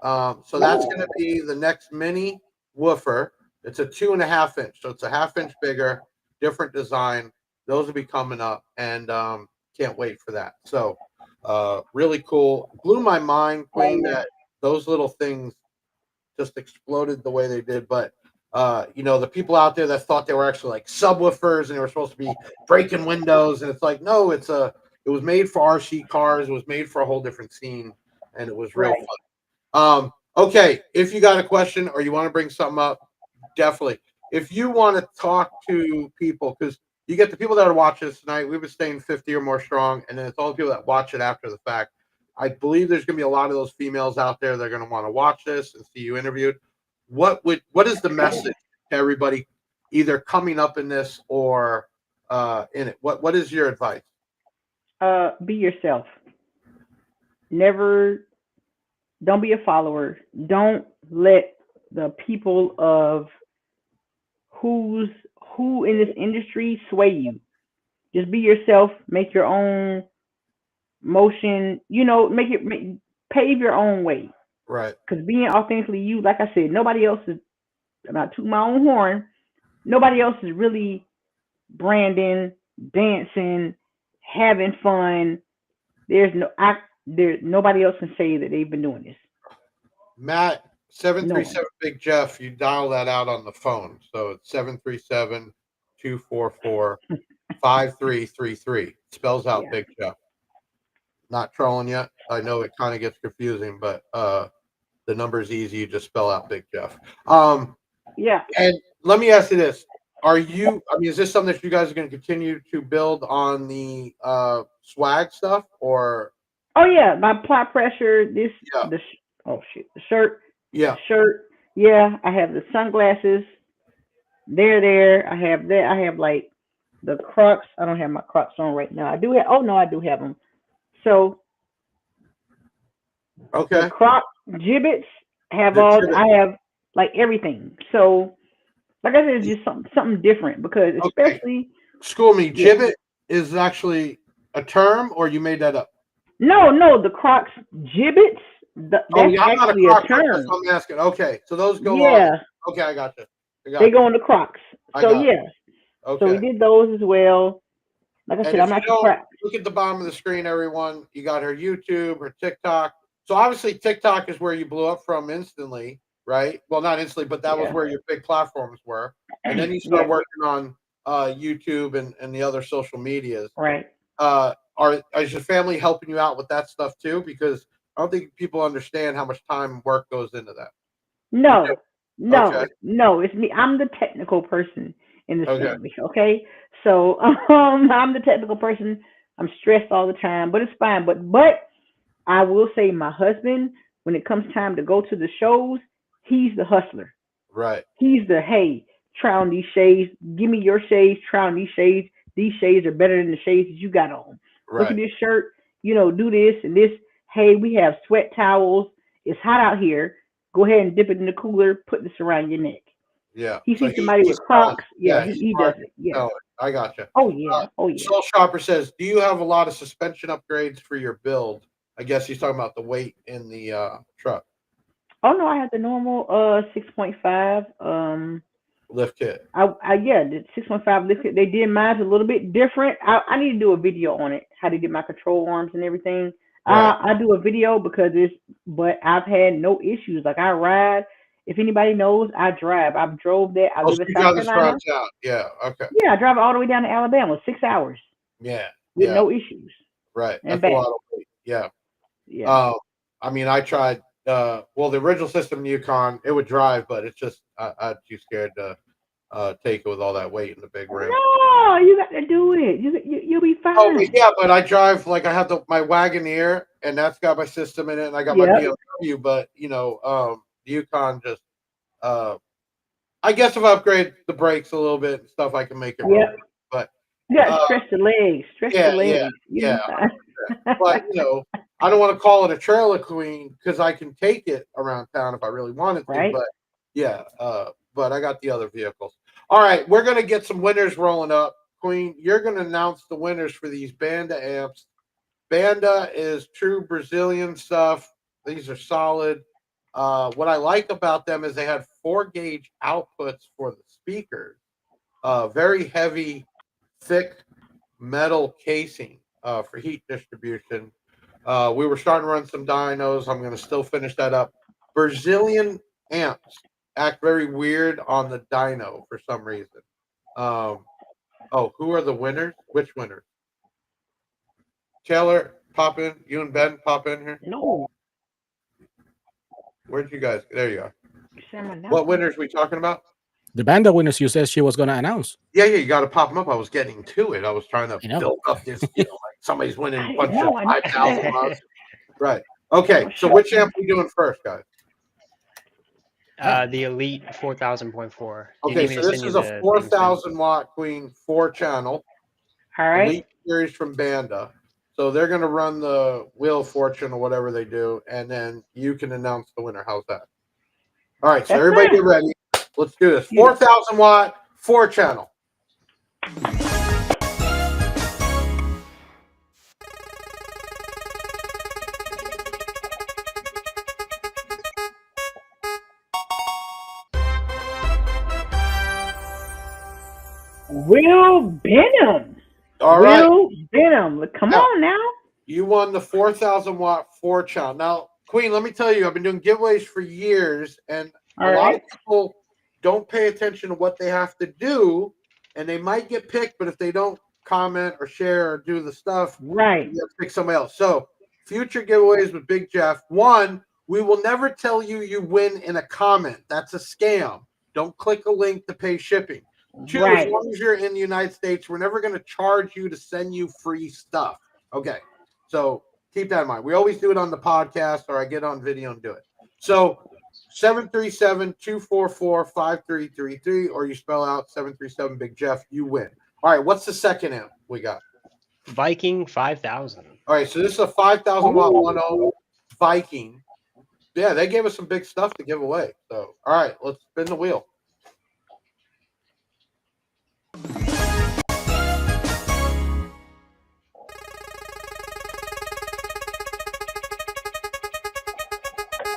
So that's going to be the next mini woofer. It's a 2.5 inch. So it's a ½ inch bigger, different design. Those will be coming up and can't wait for that. So really cool. Blew my mind, Queen, that those little things just exploded the way they did. But you know, the people out there that thought they were actually like subwoofers and they were supposed to be breaking windows, and it's like, no, it was made for RC cars. It was made for a whole different scene, and it was real fun. Okay, if you got a question or you want to bring something up, definitely. If you want to talk to people, because you get the people that are watching this tonight, we've been staying 50 or more strong, and then it's all the people that watch it after the fact. I believe there's going to be a lot of those females out there that are going to want to watch this and see you interviewed. What is the message to everybody either coming up in this or in it? What is your advice? Be yourself. Don't be a follower. Don't let the people of who in this industry sway you. Just be yourself. Make your own motion. You know, pave your own way. Right. Because being authentically you, like I said, nobody else is. I'm not tooting my own horn. Nobody else is really branding, dancing, having fun. Nobody else can say that they've been doing this. Matt, 737 Big Jeff, you dial that out on the phone. So it's 737-244-5333. Spells out Big Jeff. Not trolling yet. I know it kind of gets confusing, but the number's easy. You just spell out Big Jeff. Yeah. And let me ask you this. Is this something that you guys are going to continue to build on the swag stuff or? Oh yeah, my plot pressure, the shirt. Yeah. The shirt. Yeah, I have the sunglasses. They're there. I have that. I have like the Crocs. I don't have my Crocs on right now. I do have. Oh no, I do have them. So. Okay. The Croc gibbets have I have like everything. So, like I said, it's just something different because especially. School me. Gibbet is actually a term, or you made that up? No, the Crocs gibbets. That's actually a term. I'm asking. Okay, so those go on. Yeah. Okay, I got you. They go on the Crocs. So yeah. Okay. So we did those as well. Like I said, I'm not look at the bottom of the screen, everyone. You got her YouTube, her TikTok. So obviously TikTok is where you blew up from instantly, right? Well, not instantly, but that was where your big platforms were. And then you start working on YouTube and the other social medias. Right. Is your family helping you out with that stuff too? Because I don't think people understand how much time and work goes into that. No, no, Okay. no. It's me. I'm the technical person in this Okay. family. Okay, so I'm the technical person. I'm stressed all the time, but it's fine. But I will say, my husband, when it comes time to go to the shows, he's the hustler. Right. He's the, hey, try on these shades. Give me your shades. Try on these shades. These shades are better than the shades that you got on. Look at Right. this shirt. Do this and this. Hey, we have sweat towels. It's hot out here. Go ahead and dip it in the cooler. Put this around your neck. Yeah. He So sees somebody he's with Crocs. Yeah, yeah, he's he does smart. it. Yeah. No, I gotcha. Oh yeah. Oh yeah. Soul Shopper says, do you have a lot of suspension upgrades for your build? I guess he's talking about the weight in the truck Oh no, I have the normal 6.5. lift kit. The 6.5 lift kit. They did mine a little bit different. I need to do a video on it, how they did my control arms and everything. Right. I do a video because but I've had no issues. Like, I ride. If anybody knows, I drive. I've drove that. I live So in you South got this Carolina. route out. Yeah. Okay. Yeah, I drive all the way down to Alabama, 6 hours Yeah. with Yeah. no issues. Right. And That's back. a lot of weight. Yeah. Yeah. I mean, I tried. The original system Yukon, it would drive, but it's just I'm too scared to take it with all that weight in the big rim. No, you got to do it. You'll be fine. Oh yeah, but I drive like I have my Wagoneer, and that's got my system in it, and I got my BMW. But the Yukon just I guess if I upgrade the brakes a little bit and stuff, I can make it run. But you got to stretch the legs. Stretch the legs. Yeah. But I don't want to call it a trailer queen because I can take it around town if I really wanted to. Right. But yeah, but I got the other vehicles. All right, we're gonna get some winners rolling up. Queen, you're gonna announce the winners for these Banda amps. Banda is true Brazilian stuff. These are solid. What I like about them is they had 4-gauge outputs for the speakers. Very heavy, thick metal casing for heat distribution. We were starting to run some dynos. I'm going to still finish that up. Brazilian amps act very weird on the dyno for some reason. Who are the winners? Which winners? Taylor, pop in. You and Ben, pop in here. No. Where'd you guys? There you are. What winners we talking about? The Banda winners you said she was going to announce. Yeah, you got to pop them up. I was getting to it. I was trying to build up this, like somebody's winning a bunch of 5,000 bucks. Right. Okay, so which amp are we doing first, guys? The Elite 4000.4. Okay, so this is a 4,000 watt Queen 4-channel. All right. Elite series from Banda. So they're going to run the Wheel of Fortune or whatever they do, and then you can announce the winner. How's that? All right, so everybody get ready. Let's do this. 4,000 watt, 4-channel. Will Benham. All right. Will Benham. Come on now. You won the 4,000 watt 4-channel. Now, Queen, let me tell you, I've been doing giveaways for years, and a lot of people don't pay attention to what they have to do, and they might get picked, but if they don't comment or share or do the stuff, right, you have to pick somebody else. So, future giveaways with Big Jeff. 1, we will never tell you you win in a comment. That's a scam. Don't click a link to pay shipping. 2, as long as you're in the United States, we're never going to charge you to send you free stuff. Okay, so keep that in mind. We always do it on the podcast, or I get on video and do it. So 737-244-5333, or you spell out 737 Big Jeff, you win. All right, what's the second amp we got? Viking 5000. All right, so this is a 5,000 watt 1.0 Viking. Yeah, they gave us some big stuff to give away. So, all right, let's spin the wheel.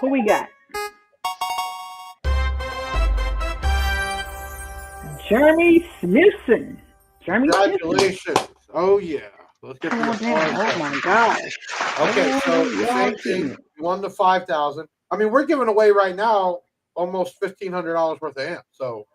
Who we got? Jeremy Smithson. Jeremy Congratulations. Smithson. Oh, yeah. Let's get oh my gosh. Okay, so same thing. You won the 5,000. I mean, we're giving away right now almost $1,500 worth of amps. So,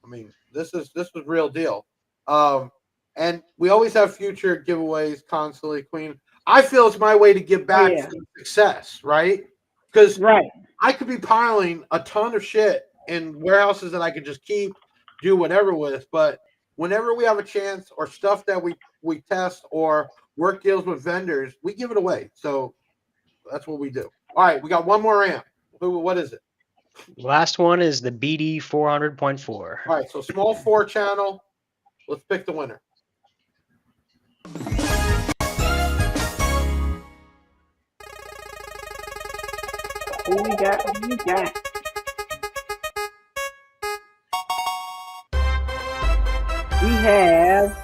I mean, this is real deal. And we always have future giveaways constantly, Queen. I feel it's my way to give back yeah. for success, right? Because Right. I could be piling a ton of shit in warehouses that I could just keep, do whatever with. But whenever we have a chance or stuff that we test or work deals with vendors, we give it away. So that's what we do. All right, we got one more amp. What is it? Last one is the BD 400.4. All right, so small 4 channel. Let's pick the winner. Who we got? Who we got? We have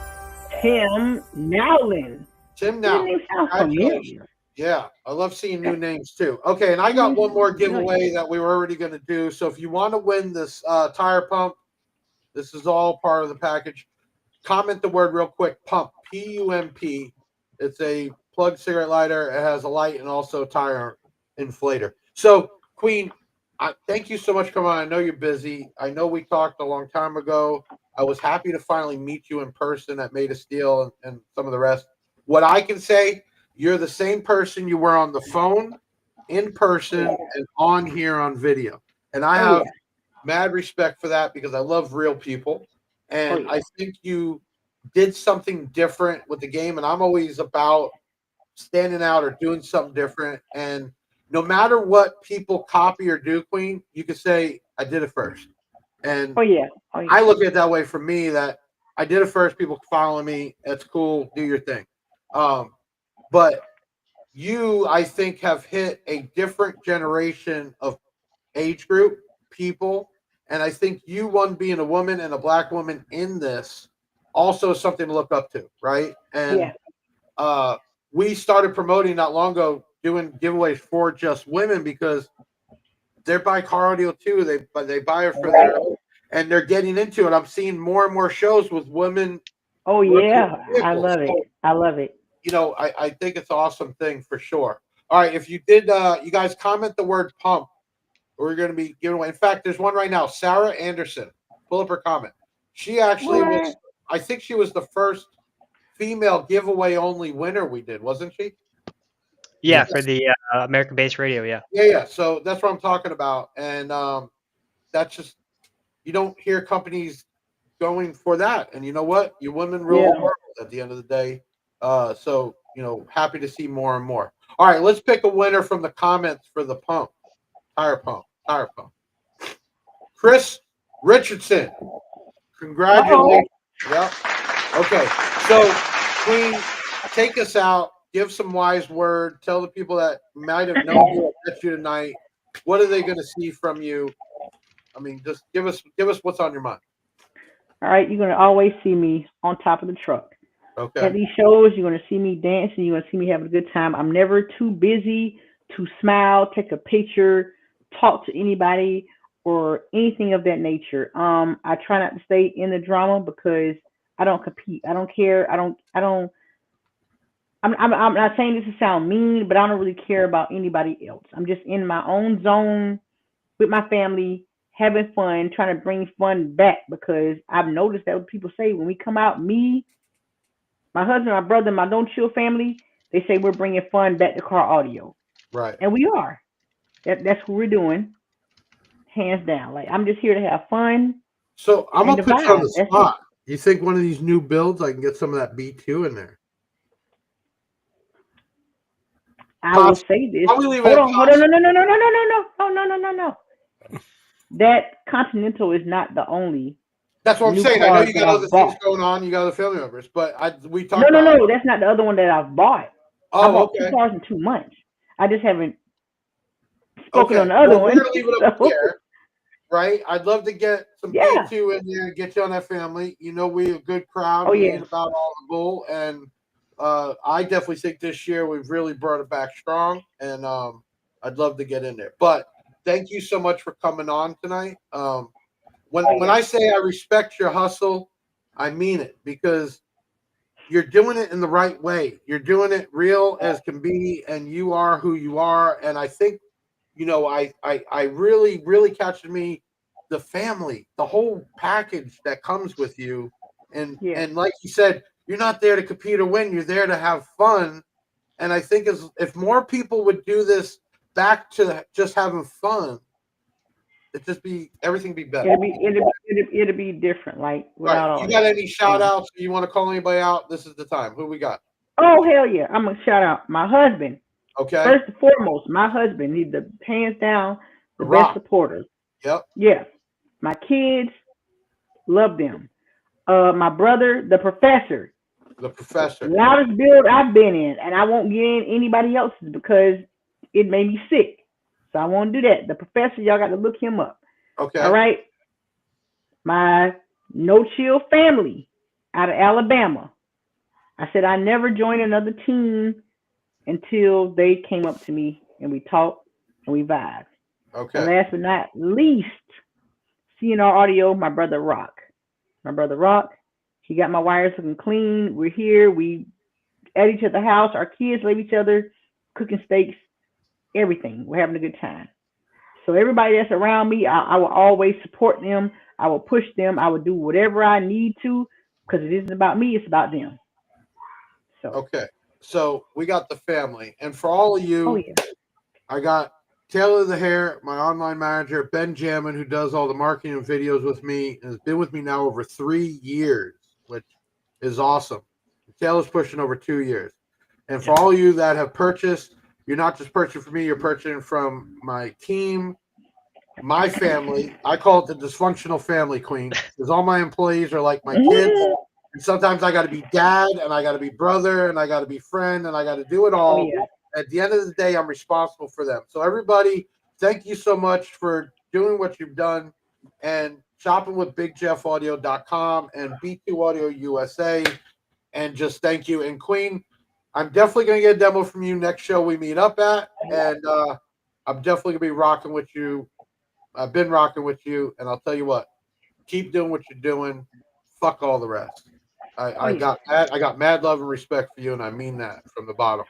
Tim Nowlin. Tim That now. name sounds Congratulations. familiar. Yeah, I love seeing new names too. Okay, and I got one more giveaway that we were already going to do. So if you want to win this tire pump, this is all part of the package. Comment the word real quick, pump, P-U-M-P. It's a plug cigarette lighter. It has a light and also tire inflator. So, Queen, thank you so much for coming on. I know you're busy. I know we talked a long time ago. I was happy to finally meet you in person at Made of Steel and some of the rest. What I can say, you're the same person you were on the phone, in person, and on here on video. And I have mad respect for that because I love real people. And I think you did something different with the game. And I'm always about standing out or doing something different. And no matter what people copy or do, Queen, you could say, I did it first. And I look at it that way for me, that I did it first. People follow me. That's cool. Do your thing. But you, I think, have hit a different generation of age group people. And I think you, one being a woman and a black woman in this, also something to look up to, right? And we started promoting not long ago, doing giveaways for just women because they buy car audio too. They buy it for their own, and they're getting into it. I'm seeing more and more shows with women. Oh yeah, I love it. I love it. You know, I think it's an awesome thing for sure. All right, if you did, you guys comment the word pump. We're going to be giving away. In fact, there's one right now. Sarah Anderson. Pull up her comment. She actually was, I think she was the first female giveaway only winner we did, wasn't she? Yeah, for the American-based radio, yeah. Yeah. So that's what I'm talking about. And that's just, you don't hear companies going for that. And you know what? You women rule the world at the end of the day. So, you know, happy to see more and more. All right, let's pick a winner from the comments for the pump. Tire pump. Chris Richardson. Congratulations. Yep. Okay. So, Queen, take us out. Give some wise word. Tell the people that might have known you or met you tonight. What are they going to see from you? I mean, just give us what's on your mind. All right, you're gonna always see me on top of the truck. Okay. At these shows, you're gonna see me dancing. You're gonna see me having a good time. I'm never too busy to smile, take a picture, talk to anybody, or anything of that nature. I try not to stay in the drama because I don't compete. I don't care. I'm not saying this to sound mean, but I don't really care about anybody else. I'm just in my own zone with my family, having fun, trying to bring fun back, because I've noticed that what people say when we come out, me, my husband, my brother, my Don't Chill family, they say we're bringing fun back to car audio. Right. And we are. That's what we're doing, hands down. Like, I'm just here to have fun. So I'm going to put you on the That's spot. You think one of these new builds, I can get some of that B2 in there? I will say this. Hold on. No. That Continental is not the only. That's what I'm saying. I know you got other things going on. You got other family members, but we talked. No. That's not the other one that I've bought. Oh, I bought okay. 2 cars in 2 months. I just haven't spoken on the other one. We're gonna leave it up there, right? I'd love to get some B2 in there and get you on that family. You know, we're a good crowd. We ain't about all the bull, and I definitely think this year we've really brought it back strong, and I'd love to get in there. But thank you so much for coming on tonight. When I say I respect your hustle, I mean it, because you're doing it in the right way. You're doing it real as can be, and you are who you are. And I think, you know, I really, really captured me, the family, the whole package that comes with you And Yeah. and like you said, you're not there to compete or win. You're there to have fun. And I think if more people would do this back to just having fun, everything be better. It'll be different, like without all You that. got any shout outs? You want to call anybody out? This is the time. Who we got? Oh hell yeah! I'm gonna shout out my husband. Okay. First and foremost, my husband. He's the hands down the best supporter. Yep. Yes. My kids, love them. My brother, the professor. The professor. Loudest build I've been in, and I won't get in anybody else's because it made me sick. So I won't do that. The professor, y'all got to look him up. Okay. All right. My No Chill family out of Alabama. I said I never joined another team until they came up to me and we talked and we vibed. Okay. And last but not least, CNR Audio, my brother Rock. He got my wires looking clean. We're here. We at each other's house. Our kids love each other, cooking steaks, everything. We're having a good time. So everybody that's around me, I will always support them. I will push them. I will do whatever I need to because it isn't about me. It's about them. So. Okay. So we got the family. And for all of you, yeah. I got Taylor the Hair, my online manager, Ben Jammin, who does all the marketing and videos with me, and has been with me now over 3 years, which is awesome. Taylor's pushing over 2 years. And for all you that have purchased, you're not just purchasing from me, you're purchasing from my team, my family. I call it the dysfunctional family, Queen, because all my employees are like my kids. And sometimes I got to be dad, and I got to be brother, and I got to be friend, and I got to do it all. At the end of the day, I'm responsible for them. So everybody, thank you so much for doing what you've done and shopping with BigJeffAudio.com and B2 Audio USA. And just thank you. And Queen, I'm definitely going to get a demo from you next show we meet up at. And I'm definitely going to be rocking with you. I've been rocking with you. And I'll tell you what, keep doing what you're doing. Fuck all the rest. I got mad love and respect for you, and I mean that from the bottom.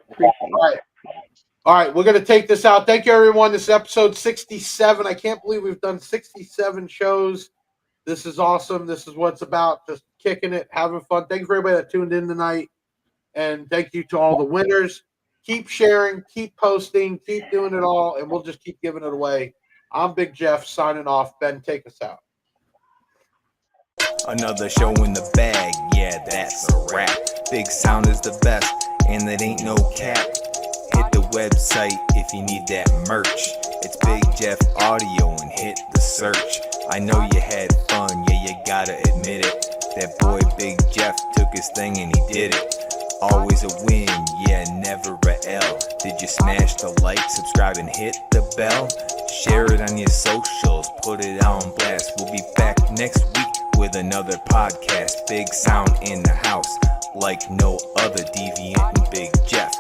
All right, we're going to take this out. Thank you, everyone. This is episode 67. I can't believe we've done 67 shows. This is awesome. This is what it's about, just kicking it, having fun. Thank you for everybody that tuned in tonight, and thank you to all the winners. Keep sharing, keep posting, keep doing it all, and we'll just keep giving it away. I'm Big Jeff, signing off. Ben, take us out. Another show in the bag, yeah, that's a wrap. Big Sound is the best, and it ain't no cap. Hit the website if you need that merch. It's Big Jeff Audio and hit the search. I know you had fun, yeah, you gotta admit it. That boy Big Jeff took his thing and he did it. Always a win, yeah, never a L. Did you smash the like, subscribe, and hit the bell? Share it on your socials, put it on blast. We'll be back next week with another podcast. Big Sound in the house, like no other. Deviant and Big Jeff.